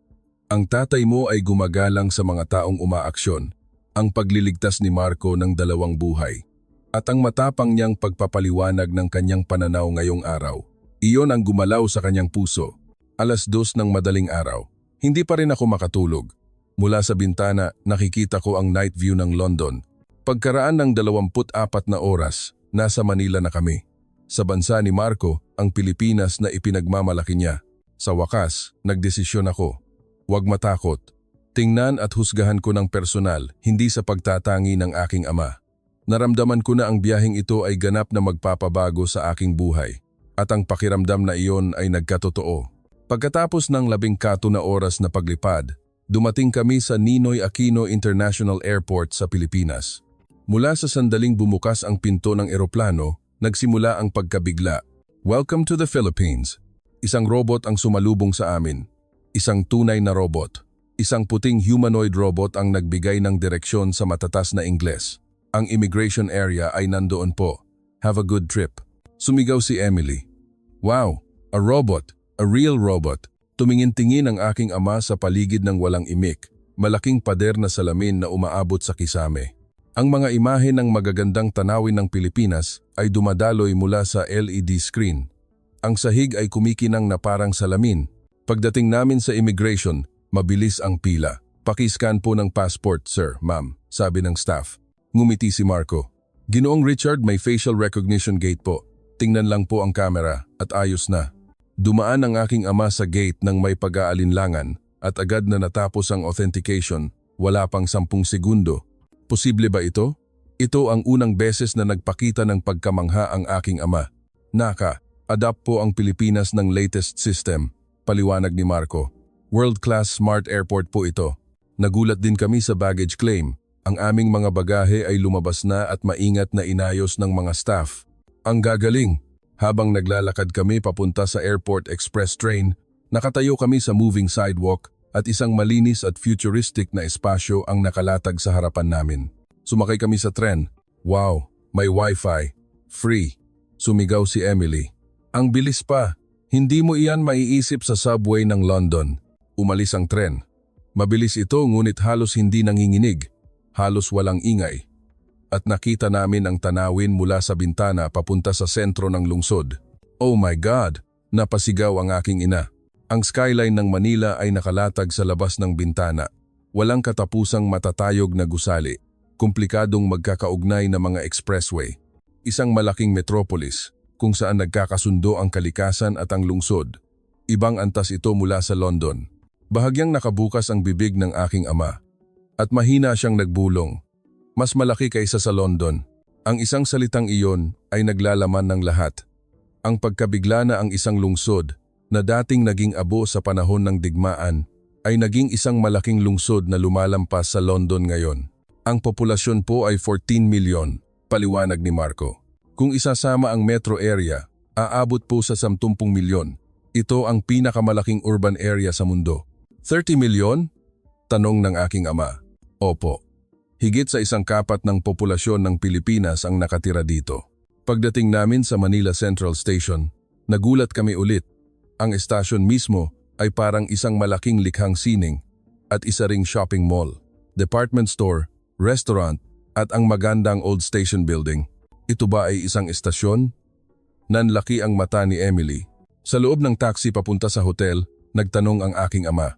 ang tatay mo ay gumagalang sa mga taong umaaksyon, ang pagliligtas ni Marco ng dalawang buhay, at ang matapang niyang pagpapaliwanag ng kanyang pananaw ngayong araw. Iyon ang gumalaw sa kanyang puso. 2:00 ng madaling araw. Hindi pa rin ako makatulog. Mula sa bintana, nakikita ko ang night view ng London. Pagkaraan ng 24 na oras, nasa Manila na kami. Sa bansa ni Marco, ang Pilipinas na ipinagmamalaki niya. Sa wakas, nagdesisyon ako. Huwag matakot. Tingnan at husgahan ko ng personal, hindi sa pagtatangi ng aking ama. Naramdaman ko na ang biyaheng ito ay ganap na magpapabago sa aking buhay. At ang pakiramdam na iyon ay nagkatotoo. Pagkatapos ng 14 na oras na paglipad, dumating kami sa Ninoy Aquino International Airport sa Pilipinas. Mula sa sandaling bumukas ang pinto ng eroplano, nagsimula ang pagkabigla. Welcome to the Philippines. Isang robot ang sumalubong sa amin. Isang tunay na robot. Isang puting humanoid robot ang nagbigay ng direksyon sa matatas na Ingles. Ang immigration area ay nandoon po. Have a good trip. Sumigaw si Emily. Wow, a robot, a real robot. Tumingin-tingin ang aking ama sa paligid ng walang imik. Malaking pader na salamin na umaabot sa kisame. Ang mga imahe ng magagandang tanawin ng Pilipinas ay dumadaloy mula sa LED screen. Ang sahig ay kumikinang na parang salamin. Pagdating namin sa immigration, mabilis ang pila. Pakiscan po ng passport, sir, ma'am, sabi ng staff. Ngumiti si Marco. Ginoong Richard, may facial recognition gate po. Tingnan lang po ang camera at ayos na. Dumaan ang aking ama sa gate ng may pag-aalinlangan at agad na natapos ang authentication, wala pang 10 segundo. Posible ba ito? Ito ang unang beses na nagpakita ng pagkamangha ang aking ama. Adapt po ang Pilipinas ng latest system, paliwanag ni Marco. World-class smart airport po ito. Nagulat din kami sa baggage claim. Ang aming mga bagahe ay lumabas na at maingat na inayos ng mga staff. Ang gagaling! Habang naglalakad kami papunta sa airport express train, nakatayo kami sa moving sidewalk at isang malinis at futuristic na espasyo ang nakalatag sa harapan namin. Sumakay kami sa tren. Wow, may wifi. Free. Sumigaw si Emily. Ang bilis pa. Hindi mo iyan maiisip sa subway ng London. Umalis ang tren. Mabilis ito ngunit halos hindi nanginginig. Halos walang ingay. At nakita namin ang tanawin mula sa bintana papunta sa sentro ng lungsod. Oh my God! Napasigaw ang aking ina. Ang skyline ng Manila ay nakalatag sa labas ng bintana. Walang katapusang matatayog na gusali. Komplikadong magkakaugnay na mga expressway. Isang malaking metropolis kung saan nagkakasundo ang kalikasan at ang lungsod. Ibang antas ito mula sa London. Bahagyang nakabukas ang bibig ng aking ama. At mahina siyang nagbulong. Mas malaki kaysa sa London. Ang isang salitang iyon ay naglalaman ng lahat. Ang pagkabigla na ang isang lungsod na dating naging abo sa panahon ng digmaan ay naging isang malaking lungsod na lumalampas sa London ngayon. Ang populasyon po ay 14 milyon, paliwanag ni Marco. Kung isasama ang metro area, aabot po sa 10 milyon. Ito ang pinakamalaking urban area sa mundo. 30 milyon? Tanong ng aking ama. Opo. Higit sa 1/4 ng populasyon ng Pilipinas ang nakatira dito. Pagdating namin sa Manila Central Station, nagulat kami ulit. Ang estasyon mismo ay parang isang malaking likhang sining at isa ring shopping mall, department store, restaurant at ang magandang old station building. Ito ba ay isang estasyon? Nanlaki ang mata ni Emily. Sa loob ng taxi papunta sa hotel, nagtanong ang aking ama.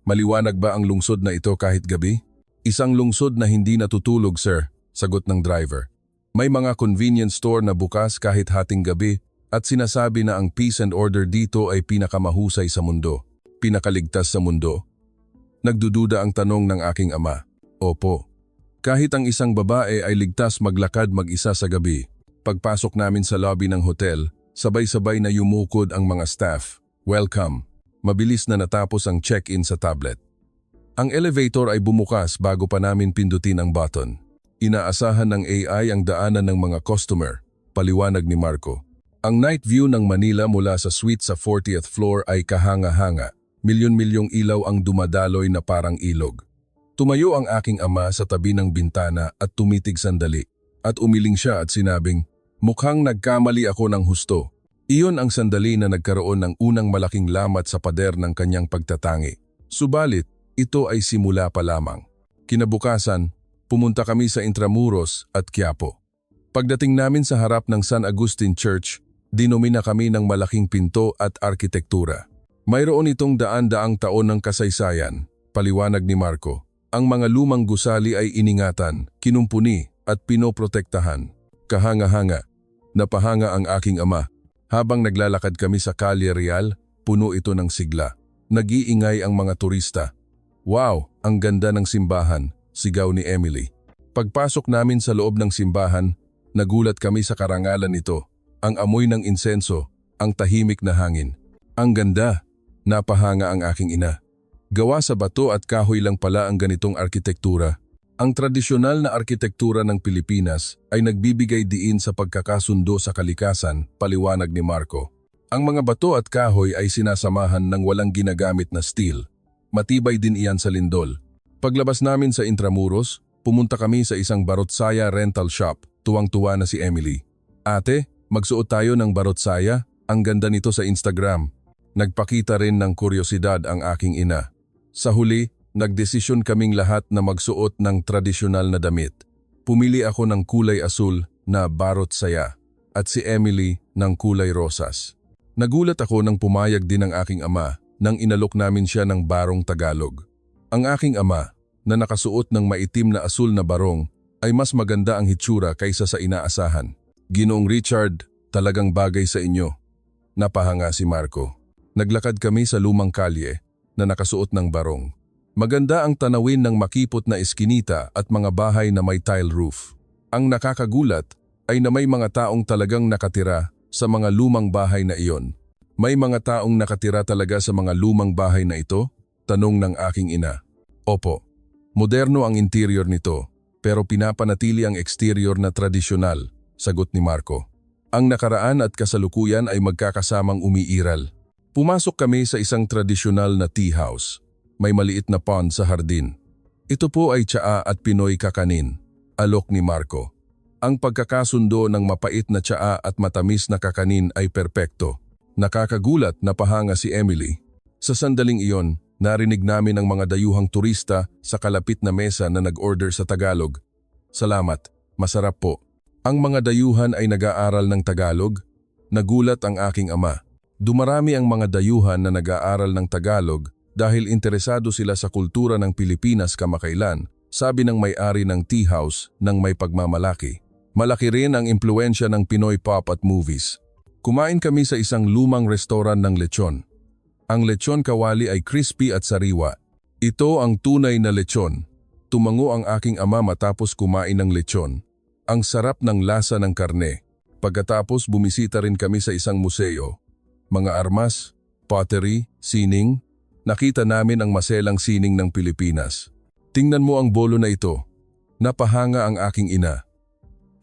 Maliwanag ba ang lungsod na ito kahit gabi? Isang lungsod na hindi natutulog, sir, sagot ng driver. May mga convenience store na bukas kahit hating gabi at sinasabi na ang peace and order dito ay pinakamahusay sa mundo, pinakaligtas sa mundo. Nagdududa ang tanong ng aking ama. Opo. Kahit ang isang babae ay ligtas maglakad mag-isa sa gabi. Pagpasok namin sa lobby ng hotel, sabay-sabay na yumukod ang mga staff. Welcome. Mabilis na natapos ang check-in sa tablet. Ang elevator ay bumukas bago pa namin pindutin ang button. Inaasahan ng AI ang daanan ng mga customer, paliwanag ni Marco. Ang night view ng Manila mula sa suite sa 40th floor ay kahanga-hanga. Milyon-milyong ilaw ang dumadaloy na parang ilog. Tumayo ang aking ama sa tabi ng bintana at tumitig sandali. At umiling siya at sinabing, mukhang nagkamali ako ng husto. Iyon ang sandali na nagkaroon ng unang malaking lamat sa pader ng kanyang pagtatangi. Subalit, ito ay simula pa lamang. Kinabukasan, pumunta kami sa Intramuros at Quiapo. Pagdating namin sa harap ng San Agustin Church, dinomina kami ng malaking pinto at arkitektura. Mayroon itong daan-daang taon ng kasaysayan, paliwanag ni Marco. Ang mga lumang gusali ay iningatan, kinumpuni at pinoprotektahan. Kahanga-hanga, napahanga ang aking ama. Habang naglalakad kami sa Calle Real, puno ito ng sigla. Nag-iingay ang mga turista. Wow, Ang ganda ng simbahan, sigaw ni Emily. Pagpasok namin sa loob ng simbahan, nagulat kami sa karangalan nito. Ang amoy ng insenso, ang tahimik na hangin. Ang ganda, napahanga ang aking ina. Gawa sa bato at kahoy lang pala ang ganitong arkitektura. Ang tradisyonal na arkitektura ng Pilipinas ay nagbibigay diin sa pagkakasundo sa kalikasan, paliwanag ni Marco. Ang mga bato at kahoy ay sinasamahan ng walang ginagamit na steel. Matibay din iyan sa lindol. Paglabas namin sa Intramuros, pumunta kami sa isang barotsaya rental shop. Tuwang-tuwa na si Emily. Ate, magsuot tayo ng barotsaya? Ang ganda nito sa Instagram. Nagpakita rin ng kuryosidad ang aking ina. Sa huli, nagdesisyon kaming lahat na magsuot ng tradisyonal na damit. Pumili ako ng kulay asul na barotsaya at si Emily ng kulay rosas. Nagulat ako nang pumayag din ang aking ama nang inalok namin siya ng barong Tagalog. Ang aking ama, na nakasuot ng maitim na asul na barong, ay mas maganda ang hitsura kaysa sa inaasahan. Ginoong Richard, talagang bagay sa inyo. Napahanga si Marco. Naglakad kami sa lumang kalye na nakasuot ng barong. Maganda ang tanawin ng makipot na eskinita at mga bahay na may tile roof. Ang nakakagulat ay na may mga taong talagang nakatira sa mga lumang bahay na iyon. May mga taong nakatira talaga sa mga lumang bahay na ito? Tanong ng aking ina. Opo, moderno ang interior nito, pero pinapanatili ang exterior na tradisyonal, sagot ni Marco. Ang nakaraan at kasalukuyan ay magkakasamang umiiral. Pumasok kami sa isang tradisyonal na tea house. May maliit na pond sa hardin. Ito po ay tsaa at Pinoy kakanin, alok ni Marco. Ang pagkakasundo ng mapait na tsaa at matamis na kakanin ay perpekto. Nakakagulat na pahanga si Emily. Sa sandaling iyon, narinig namin ang mga dayuhang turista sa kalapit na mesa na nag-order sa Tagalog. Salamat, masarap po. Ang mga dayuhan ay nag-aaral ng Tagalog? Nagulat ang aking ama. Dumarami ang mga dayuhan na nag-aaral ng Tagalog dahil interesado sila sa kultura ng Pilipinas kamakailan, sabi ng may-ari ng tea house ng may pagmamalaki. Malaki rin ang impluensya ng Pinoy pop at movies. Kumain kami sa isang lumang restoran ng lechon. Ang lechon kawali ay crispy at sariwa. Ito ang tunay na lechon. Tumango ang aking ama matapos kumain ng lechon. Ang sarap ng lasa ng karne. Pagkatapos bumisita rin kami sa isang museo. Mga armas, pottery, sining. Nakita namin ang maselang sining ng Pilipinas. Tingnan mo ang bolo na ito. Napahanga ang aking ina.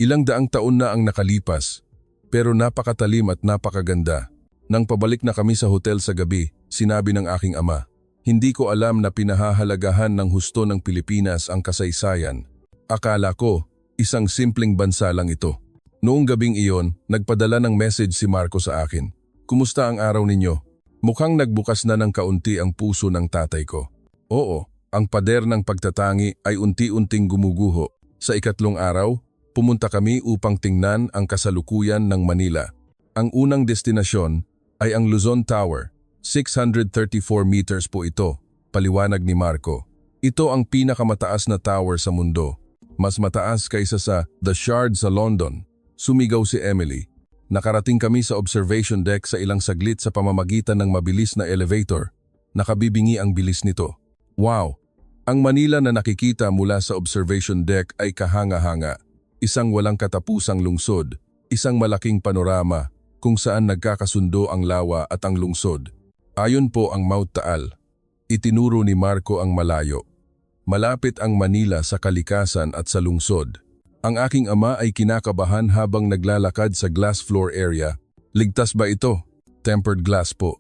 Ilang daang taon na ang nakalipas, pero napakatalim at napakaganda. Nang pabalik na kami sa hotel sa gabi, sinabi ng aking ama, hindi ko alam na pinahahalagahan ng husto ng Pilipinas ang kasaysayan. Akala ko, isang simpleng bansa lang ito. Noong gabing iyon, nagpadala ng message si Marco sa akin. Kumusta ang araw ninyo? Mukhang nagbukas na ng kaunti ang puso ng tatay ko. Oo, ang pader ng pagtatangi ay unti-unting gumuguho. Sa ikatlong araw, pumunta kami upang tingnan ang kasalukuyan ng Manila. Ang unang destinasyon ay ang Luzon Tower. 634 meters po ito, paliwanag ni Marco. Ito ang pinakamataas na tower sa mundo. Mas mataas kaysa sa The Shard sa London. Sumigaw si Emily. Nakarating kami sa observation deck sa ilang saglit sa pamamagitan ng mabilis na elevator. Nakabibingi ang bilis nito. Wow! Ang Manila na nakikita mula sa observation deck ay kahanga-hanga. Isang walang katapusang lungsod, isang malaking panorama kung saan nagkakasundo ang lawa at ang lungsod. Ayon po ang Mount Taal. Itinuro ni Marco ang malayo. Malapit ang Manila sa kalikasan at sa lungsod. Ang aking ama ay kinakabahan habang naglalakad sa glass floor area. Ligtas ba ito? Tempered glass po.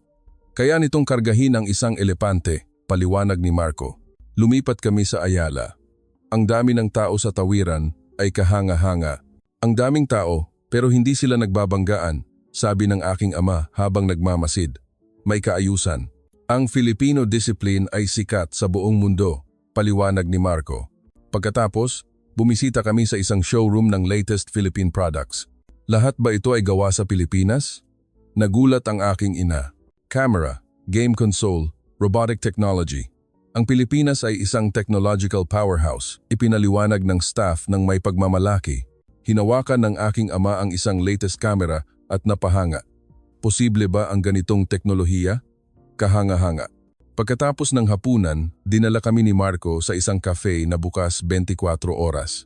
Kaya nitong kargahin ang isang elepante, paliwanag ni Marco. Lumipat kami sa Ayala. Ang dami ng tao sa tawiran ay kahanga-hanga. Ang daming tao pero hindi sila nagbabanggaan, sabi ng aking ama habang nagmamasid. May kaayusan. Ang Filipino discipline ay sikat sa buong mundo, paliwanag ni Marco. Pagkatapos, bumisita kami sa isang showroom ng latest Philippine products. Lahat ba ito ay gawa sa Pilipinas? Nagulat ang aking ina. Camera, game console, robotic technology. Ang Pilipinas ay isang technological powerhouse, ipinaliwanag ng staff ng may pagmamalaki. Hinawakan ng aking ama ang isang latest camera at napahanga. Posible ba ang ganitong teknolohiya? Kahanga-hanga. Pagkatapos ng hapunan, dinala kami ni Marco sa isang cafe na bukas 24 oras.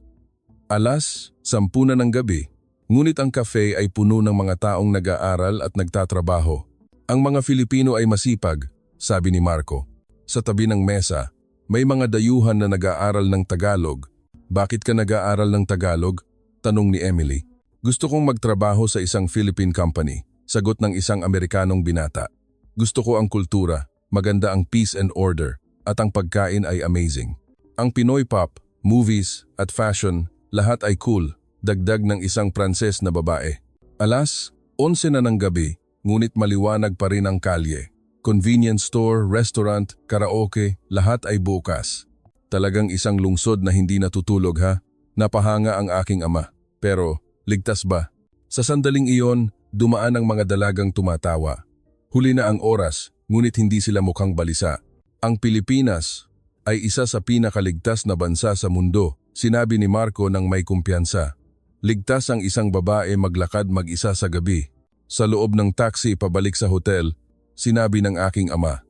Alas 10 na ng gabi, ngunit ang cafe ay puno ng mga taong nag-aaral at nagtatrabaho. Ang mga Filipino ay masipag, sabi ni Marco. Sa tabi ng mesa, may mga dayuhan na nag-aaral ng Tagalog. Bakit ka nag-aaral ng Tagalog? Tanong ni Emily. Gusto kong magtrabaho sa isang Philippine company, sagot ng isang Amerikanong binata. Gusto ko ang kultura, maganda ang peace and order, at ang pagkain ay amazing. Ang Pinoy pop, movies, at fashion, lahat ay cool, dagdag ng isang Pranses na babae. Alas 11 na ng gabi, ngunit maliwanag pa rin ang kalye. Convenience store, restaurant, karaoke, lahat ay bukas. Talagang isang lungsod na hindi natutulog ha. Napahanga ang aking ama. Pero, ligtas ba? Sa sandaling iyon, dumaan ang mga dalagang tumatawa. Huli na ang oras, ngunit hindi sila mukhang balisa. Ang Pilipinas ay isa sa pinakaligtas na bansa sa mundo, sinabi ni Marco ng may kumpiyansa. Ligtas ang isang babae maglakad mag-isa sa gabi. Sa loob ng taxi pabalik sa hotel, sinabi ng aking ama.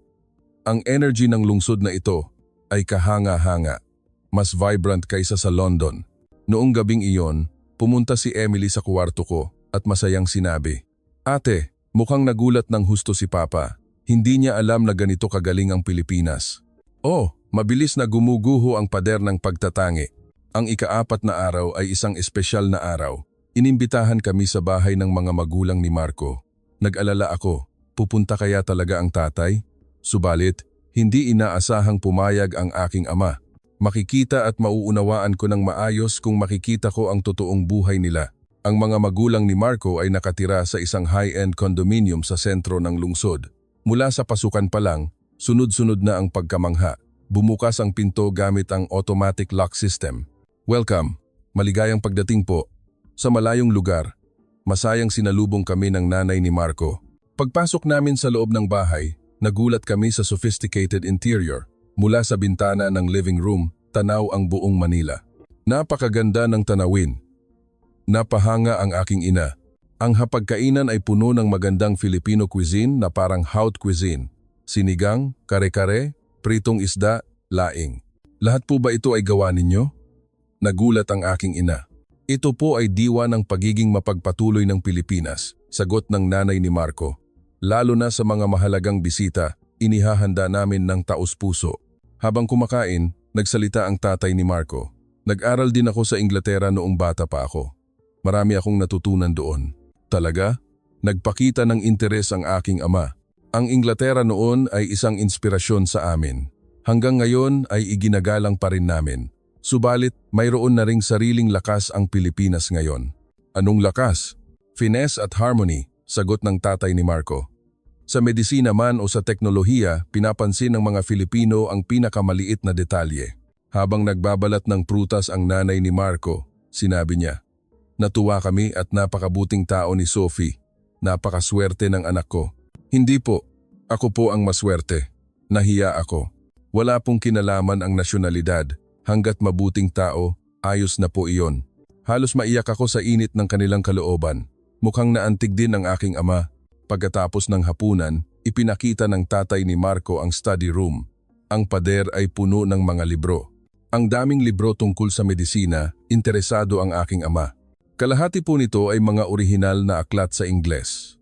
Ang energy ng lungsod na ito ay kahanga-hanga. Mas vibrant kaysa sa London. Noong gabing iyon, pumunta si Emily sa kwarto ko at masayang sinabi, Ate, mukhang nagulat ng husto si Papa. Hindi niya alam na ganito kagaling ang Pilipinas. Oh, mabilis na gumuguho ang pader ng pagtatangi. Ang ika-4 na araw ay isang espesyal na araw. Inimbitahan kami sa bahay ng mga magulang ni Marco. Nag-alala ako, pupunta kaya talaga ang tatay? Subalit, hindi inaasahang pumayag ang aking ama. Makikita at mauunawaan ko ng maayos kung makikita ko ang totoong buhay nila. Ang mga magulang ni Marco ay nakatira sa isang high-end condominium sa sentro ng lungsod. Mula sa pasukan pa lang, sunod-sunod na ang pagkamangha. Bumukas ang pinto gamit ang automatic lock system. Welcome, maligayang pagdating po. Sa malayong lugar, masayang sinalubong kami ng nanay ni Marco. Pagpasok namin sa loob ng bahay, nagulat kami sa sophisticated interior. Mula sa bintana ng living room, tanaw ang buong Manila. Napakaganda ng tanawin. Napahanga ang aking ina. Ang hapagkainan ay puno ng magandang Filipino cuisine na parang haute cuisine. Sinigang, kare-kare, pritong isda, laing. Lahat po ba ito ay gawa ninyo? Nagulat ang aking ina. Ito po ay diwa ng pagiging mapagpatuloy ng Pilipinas, sagot ng nanay ni Marco. Lalo na sa mga mahalagang bisita, inihahanda namin ng taos-puso. Habang kumakain, nagsalita ang tatay ni Marco. Nag-aral din ako sa Inglaterra noong bata pa ako. Marami akong natutunan doon. Talaga? Nagpakita ng interes ang aking ama. Ang Inglaterra noon ay isang inspirasyon sa amin. Hanggang ngayon ay iginagalang pa rin namin. Subalit, mayroon na ring sariling lakas ang Pilipinas ngayon. Anong lakas? Finesse at harmony, sagot ng tatay ni Marco. Sa medisina man o sa teknolohiya, pinapansin ng mga Filipino ang pinakamaliit na detalye. Habang nagbabalat ng prutas ang nanay ni Marco, sinabi niya, Natuwa kami at napakabuting tao ni Sophie. Napakaswerte ng anak ko. Hindi po. Ako po ang maswerte. Nahiya ako. Wala pong kinalaman ang nasyonalidad. Hanggat mabuting tao, ayos na po iyon. Halos maiyak ako sa init ng kanilang kalooban. Mukhang naantig din ang aking ama. Pagkatapos ng hapunan, ipinakita ng tatay ni Marco ang study room. Ang pader ay puno ng mga libro. Ang daming libro tungkol sa medisina, interesado ang aking ama. Kalahati po nito ay mga orihinal na aklat sa Ingles.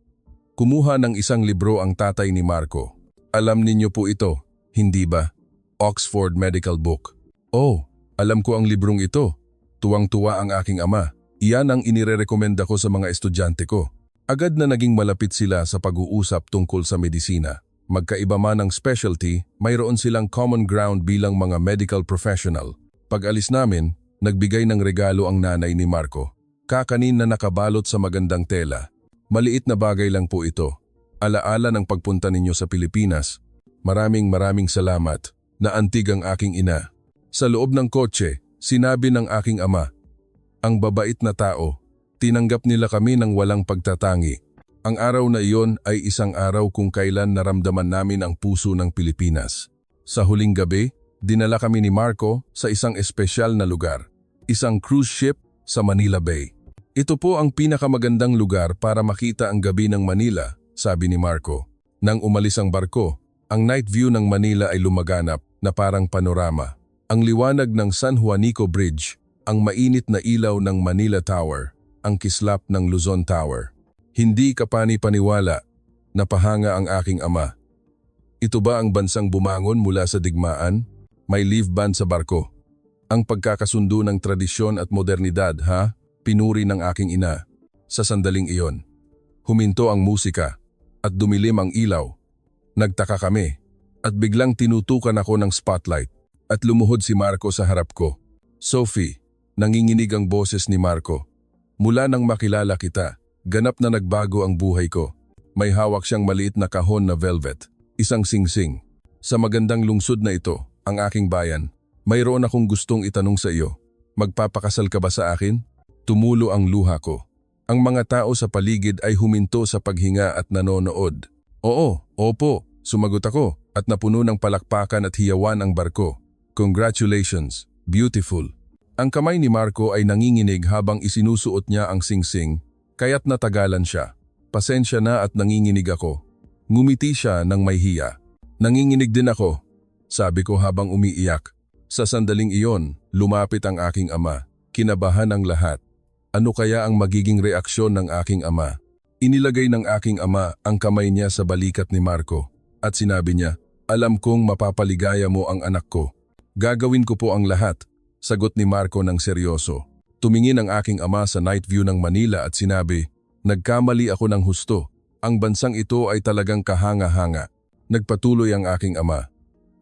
Kumuha ng isang libro ang tatay ni Marco. Alam ninyo po ito, hindi ba? Oxford Medical Book. Oh, alam ko ang librong ito. Tuwang-tuwa ang aking ama. Iyan ang inirerekomenda ko sa mga estudyante ko. Agad na naging malapit sila sa pag-uusap tungkol sa medisina. Magkaiba man ang specialty, mayroon silang common ground bilang mga medical professional. Pag alis namin, nagbigay ng regalo ang nanay ni Marco. Kakanin na nakabalot sa magandang tela. Maliit na bagay lang po ito. Alaala ng pagpunta ninyo sa Pilipinas. Maraming salamat. Naantig ang aking ina. Sa loob ng kotse, sinabi ng aking ama, Ang babait na tao. Tinanggap nila kami ng walang pagtatangi. Ang araw na iyon ay isang araw kung kailan naramdaman namin ang puso ng Pilipinas. Sa huling gabi, dinala kami ni Marco sa isang espesyal na lugar. Isang cruise ship sa Manila Bay. Ito po ang pinakamagandang lugar para makita ang gabi ng Manila, sabi ni Marco. Nang umalis ang barko, Ang night view ng Manila ay lumaganap na parang panorama. Ang liwanag ng San Juanico Bridge, ang mainit na ilaw ng Manila Tower, ang kislap ng Luzon Tower. Hindi ka pani-paniwala, napahanga ang aking ama. Ito ba ang bansang bumangon mula sa digmaan? May leave band sa barko. Ang pagkakasundo ng tradisyon at modernidad, ha? Pinuri ng aking ina. Sa sandaling iyon, huminto ang musika at dumilim ang ilaw. Nagtaka kami at biglang tinutukan ako ng spotlight at lumuhod si Marco sa harap ko. Sophie, nanginginig ang boses ni Marco. Mula nang makilala kita, ganap na nagbago ang buhay ko. May hawak siyang maliit na kahon na velvet, isang singsing. Sa magandang lungsod na ito, ang aking bayan, mayroon akong gustong itanong sa iyo. Magpapakasal ka ba sa akin? Tumulo ang luha ko. Ang mga tao sa paligid ay huminto sa paghinga at nanonood. Oo, opo, sumagot ako at napuno ng palakpakan at hiyawan ang barko. Congratulations, beautiful. Ang kamay ni Marco ay nanginginig habang isinusuot niya ang singsing, kaya't natagalan siya. Pasensya na at nanginginig ako. Ngumiti siya ng may hiya. Nanginginig din ako, sabi ko habang umiiyak. Sa sandaling iyon, lumapit ang aking ama. Kinabahan ang lahat. Ano kaya ang magiging reaksyon ng aking ama? Inilagay ng aking ama ang kamay niya sa balikat ni Marco at sinabi niya, "Alam kong mapapaligaya mo ang anak ko. Gagawin ko po ang lahat," sagot ni Marco ng seryoso. Tumingin ang aking ama sa night view ng Manila at sinabi, "Nagkamali ako ng husto. Ang bansang ito ay talagang kahanga-hanga." Nagpatuloy ang aking ama.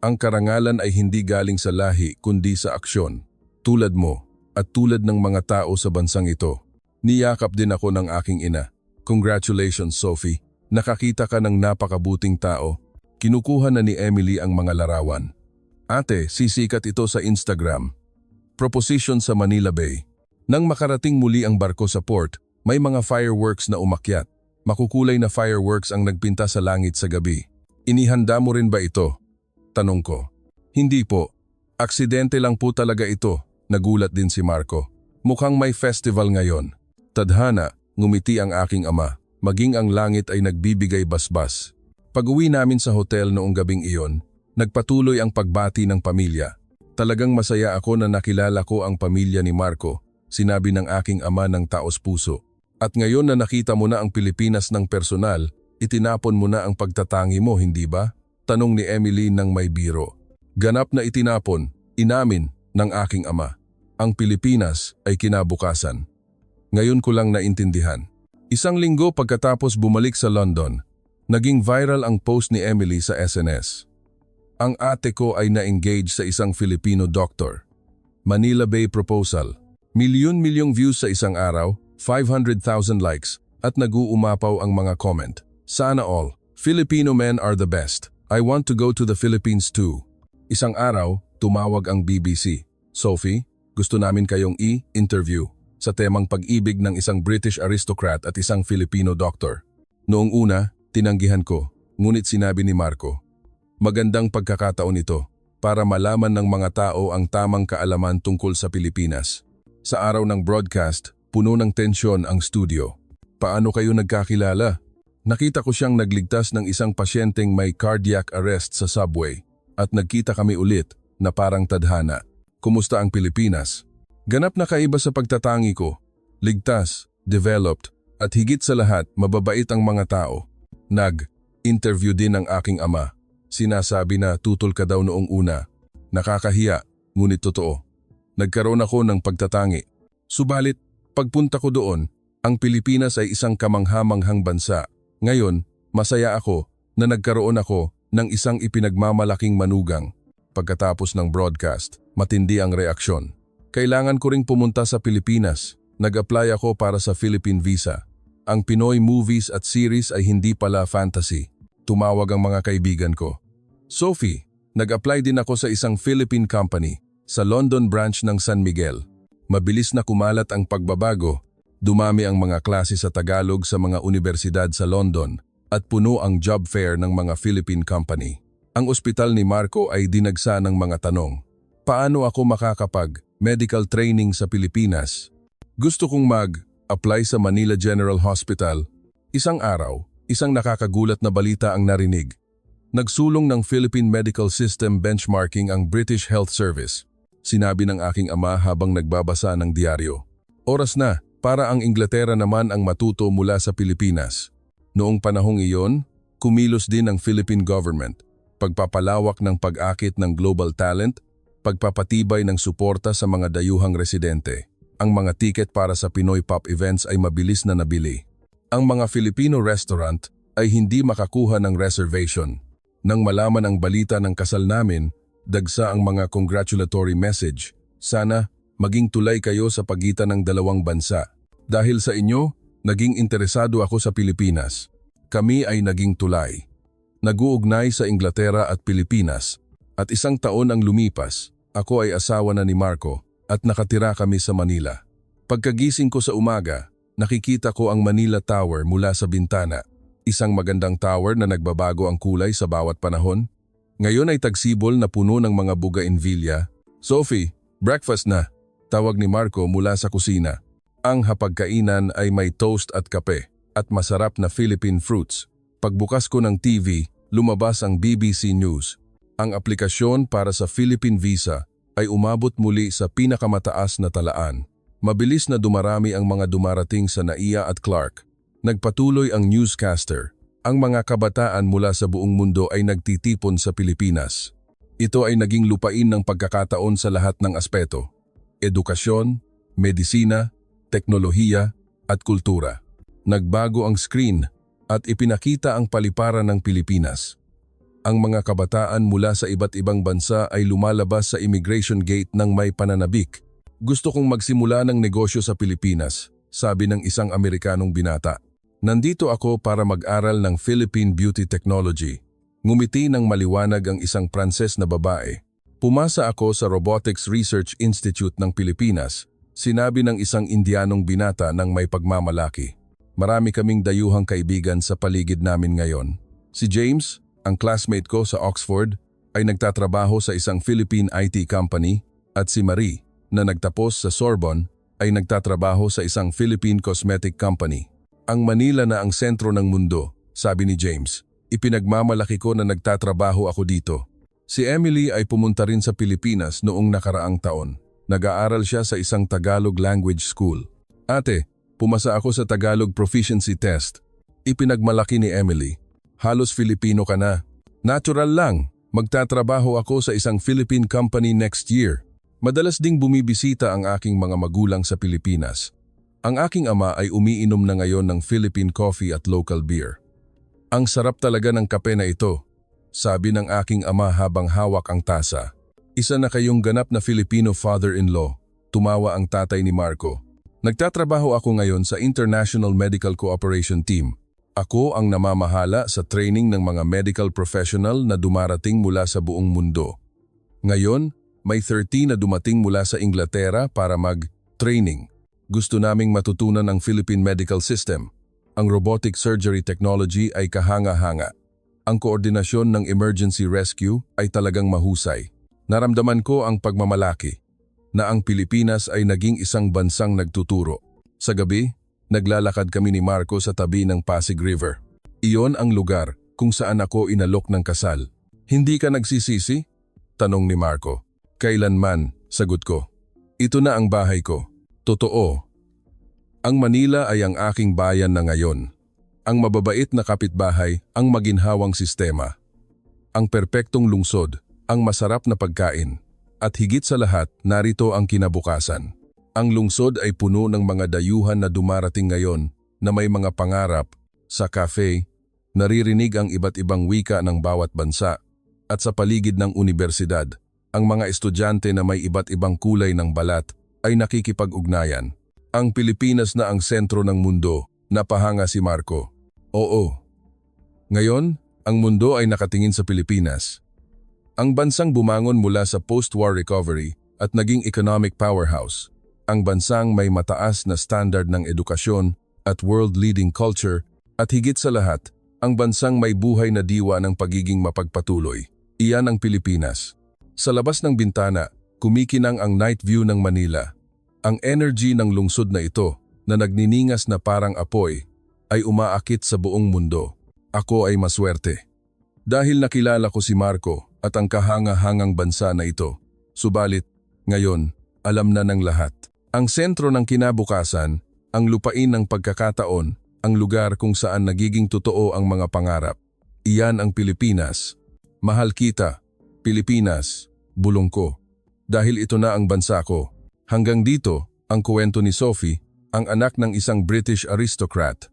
"Ang karangalan ay hindi galing sa lahi kundi sa aksyon. Tulad mo at tulad ng mga tao sa bansang ito." Niyakap din ako ng aking ina. "Congratulations, Sophie. Nakakita ka ng napakabuting tao." Kinukuha na ni Emily ang mga larawan. "Ate, sisikat ito sa Instagram." Proposition sa Manila Bay. Nang makarating muli ang barko sa port, may mga fireworks na umakyat. Makukulay na fireworks ang nagpinta sa langit sa gabi. "Inihanda mo rin ba ito?" tanong ko. "Hindi po. Aksidente lang po talaga ito." Nagulat din si Marco. "Mukhang may festival ngayon." Tadhana, ngumiti ang aking ama. Maging ang langit ay nagbibigay basbas. Pag-uwi namin sa hotel noong gabing iyon, nagpatuloy ang pagbati ng pamilya. Talagang masaya ako na nakilala ko ang pamilya ni Marco, sinabi ng aking ama ng taos puso. "At ngayon na nakita mo na ang Pilipinas ng personal, itinapon mo na ang pagtatangi mo, hindi ba?" tanong ni Emily ng may biro. Ganap na itinapon, inamin ng aking ama. Ang Pilipinas ay kinabukasan. Ngayon ko lang naintindihan. Isang linggo pagkatapos bumalik sa London, naging viral ang post ni Emily sa SNS. Ang ate ko ay na-engage sa isang Filipino doctor. Manila Bay proposal. Milyon-milyong views sa isang araw, 500,000 likes, at nag-uumapaw ang mga comment. "Sana all. Filipino men are the best. I want to go to the Philippines too." Isang araw, tumawag ang BBC. "Sophie, gusto namin kayong i-interview sa temang pag-ibig ng isang British aristocrat at isang Filipino doctor." Noong una, tinanggihan ko, ngunit sinabi ni Marco, "Magandang pagkakataon ito para malaman ng mga tao ang tamang kaalaman tungkol sa Pilipinas." Sa araw ng broadcast, puno ng tensyon ang studio. "Paano kayo nagkakilala?" Nakita ko siyang nagligtas ng isang pasyenteng may cardiac arrest sa subway at nagkita kami ulit na parang tadhana. "Kumusta ang Pilipinas?" Ganap na kaiba sa pagtatangi ko. Ligtas, developed, at higit sa lahat, mababait ang mga tao. Nag-interview din ang aking ama. Sinasabi na tutol ka daw noong una. Nakakahiya, ngunit totoo. Nagkaroon ako ng pagtatangi. Subalit, pagpunta ko doon, ang Pilipinas ay isang kamanghamanghang bansa. Ngayon, masaya ako na nagkaroon ako ng isang ipinagmamalaking manugang. Pagkatapos ng broadcast, matindi ang reaksyon. Kailangan ko ring pumunta sa Pilipinas. Nag-apply ako para sa Philippine visa. Ang Pinoy movies at series ay hindi pala fantasy. Tumawag ang mga kaibigan ko. "Sophie, nag-apply din ako sa isang Philippine company sa London branch ng San Miguel." Mabilis na kumalat ang pagbabago. Dumami ang mga klase sa Tagalog sa mga universidad sa London at puno ang job fair ng mga Philippine company. Ang ospital ni Marco ay dinagsa ng mga tanong. Paano ako makakapag-medical training sa Pilipinas? Gusto kong mag-apply sa Manila General Hospital. Isang araw, isang nakakagulat na balita ang narinig. Nagsulong ng Philippine Medical System benchmarking ang British Health Service. Sinabi ng aking ama habang nagbabasa ng diaryo. Oras na para ang Inglaterra naman ang matuto mula sa Pilipinas. Noong panahong iyon, kumilos din ang Philippine government. Pagpapalawak ng pag-akit ng global talent, pagpapatibay ng suporta sa mga dayuhang residente. Ang mga tiket para sa Pinoy Pop events ay mabilis na nabili. Ang mga Filipino restaurant ay hindi makakuha ng reservation. Nang malaman ang balita ng kasal namin, dagsa ang mga congratulatory message. Sana maging tulay kayo sa pagitan ng dalawang bansa. Dahil sa inyo, naging interesado ako sa Pilipinas. Kami ay naging tulay. Nag-uugnay sa Inglaterra at Pilipinas. At 1 taon ang lumipas, ako ay asawa na ni Marco at nakatira kami sa Manila. Pagkagising ko sa umaga, nakikita ko ang Manila Tower mula sa bintana. Isang magandang tower na nagbabago ang kulay sa bawat panahon. Ngayon ay tagsibol na puno ng mga bougainvillea. Sophie, breakfast na, tawag ni Marco mula sa kusina. Ang hapagkainan ay may toast at kape at masarap na Philippine fruits. Pagbukas ko ng TV, lumabas ang BBC News. Ang aplikasyon para sa Philippine Visa ay umabot muli sa pinakamataas na talaan. Mabilis na dumarami ang mga dumarating sa NAIA at Clark. Nagpatuloy ang newscaster. Ang mga kabataan mula sa buong mundo ay nagtitipon sa Pilipinas. Ito ay naging lupain ng pagkakataon sa lahat ng aspeto. Edukasyon, medisina, teknolohiya, at kultura. Nagbago ang screen at ipinakita ang paliparan ng Pilipinas. Ang mga kabataan mula sa iba't ibang bansa ay lumalabas sa immigration gate ng may pananabik. Gusto kong magsimula ng negosyo sa Pilipinas, sabi ng isang Amerikanong binata. Nandito ako para mag-aral ng Philippine Beauty Technology. Ngumiti ng maliwanag ang isang Pranses na babae. Pumasa ako sa Robotics Research Institute ng Pilipinas, sinabi ng isang Indianong binata ng may pagmamalaki. Marami kaming dayuhang kaibigan sa paligid namin ngayon. Si James, ang classmate ko sa Oxford, ay nagtatrabaho sa isang Philippine IT company at si Marie, na nagtapos sa Sorbonne, ay nagtatrabaho sa isang Philippine cosmetic company. Ang Manila na ang sentro ng mundo, sabi ni James. Ipinagmamalaki ko na nagtatrabaho ako dito. Si Emily ay pumunta rin sa Pilipinas noong nakaraang taon. Nag-aaral siya sa isang Tagalog language school. Ate, pumasa ako sa Tagalog proficiency test. Ipinagmalaki ni Emily. Halos Filipino ka na. Natural lang, magtatrabaho ako sa isang Philippine company next year. Madalas ding bumibisita ang aking mga magulang sa Pilipinas. Ang aking ama ay umiinom na ngayon ng Philippine coffee at local beer. Ang sarap talaga ng kape na ito, sabi ng aking ama habang hawak ang tasa. Isa na kayong ganap na Filipino father-in-law, tumawa ang tatay ni Marco. Nagtatrabaho ako ngayon sa International Medical Cooperation Team. Ako ang namamahala sa training ng mga medical professional na dumarating mula sa buong mundo. Ngayon, may 30 na dumating mula sa Inglaterra para mag-training. Gusto naming matutunan ang Philippine Medical System. Ang robotic surgery technology ay kahanga-hanga. Ang koordinasyon ng emergency rescue ay talagang mahusay. Naramdaman ko ang pagmamalaki na ang Pilipinas ay naging isang bansang nagtuturo. Sa gabi, naglalakad kami ni Marco sa tabi ng Pasig River. Iyon ang lugar kung saan ako inalok ng kasal. Hindi ka nagsisisi? Tanong ni Marco. Kailanman, sagot ko. Ito na ang bahay ko. Totoo. Ang Manila ay ang aking bayan na ngayon. Ang mababait na kapitbahay, ang maginhawang sistema. Ang perpektong lungsod, ang masarap na pagkain. At higit sa lahat, narito ang kinabukasan. Ang lungsod ay puno ng mga dayuhan na dumarating ngayon na may mga pangarap. Sa cafe, naririnig ang iba't ibang wika ng bawat bansa. At sa paligid ng unibersidad, ang mga estudyante na may iba't ibang kulay ng balat ay nakikipag-ugnayan. Ang Pilipinas na ang sentro ng mundo, napahanga si Marco. Oo. Ngayon, ang mundo ay nakatingin sa Pilipinas. Ang bansang bumangon mula sa post-war recovery at naging economic powerhouse. Ang bansang may mataas na standard ng edukasyon at world-leading culture at higit sa lahat, ang bansang may buhay na diwa ng pagiging mapagpatuloy. Iyan ang Pilipinas. Sa labas ng bintana, kumikinang ang night view ng Manila. Ang energy ng lungsod na ito, na nagniningas na parang apoy, ay umaakit sa buong mundo. Ako ay maswerte. Dahil nakilala ko si Marco at ang kahanga-hangang bansa na ito. Subalit, ngayon, alam na ng lahat. Ang sentro ng kinabukasan, ang lupain ng pagkakataon, ang lugar kung saan nagiging totoo ang mga pangarap. Iyan ang Pilipinas. Mahal kita, Pilipinas, bulong ko. Dahil ito na ang bansa ko. Hanggang dito, ang kwento ni Sophie, ang anak ng isang British aristocrat.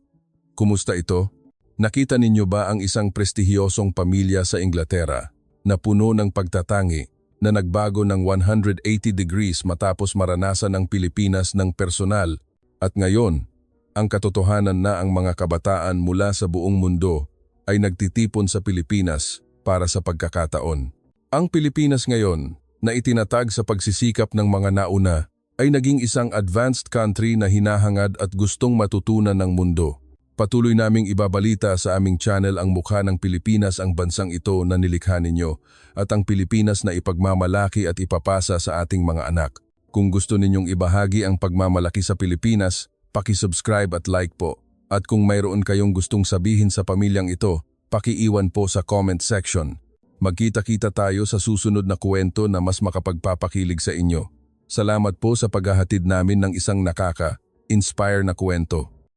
Kumusta ito? Nakita ninyo ba ang isang prestihiyosong pamilya sa Inglaterra na puno ng pagtatangi na nagbago ng 180 degrees matapos maranasan ng Pilipinas ng personal at ngayon, ang katotohanan na ang mga kabataan mula sa buong mundo ay nagtitipon sa Pilipinas para sa pagkakataon. Ang Pilipinas ngayon na itinatag sa pagsisikap ng mga nauna ay naging isang advanced country na hinahangad at gustong matutunan ng mundo. Patuloy naming ibabalita sa aming channel ang mukha ng Pilipinas, ang bansang ito na nilikha ninyo at ang Pilipinas na ipagmamalaki at ipapasa sa ating mga anak. Kung gusto ninyong ibahagi ang pagmamalaki sa Pilipinas, paki-subscribe at like po. At kung mayroon kayong gustong sabihin sa pamilyang ito, paki-iwan po sa comment section. Magkita-kita tayo sa susunod na kwento na mas makapagpapakilig sa inyo. Salamat po sa paghahatid namin ng isang nakaka-inspire na kwento.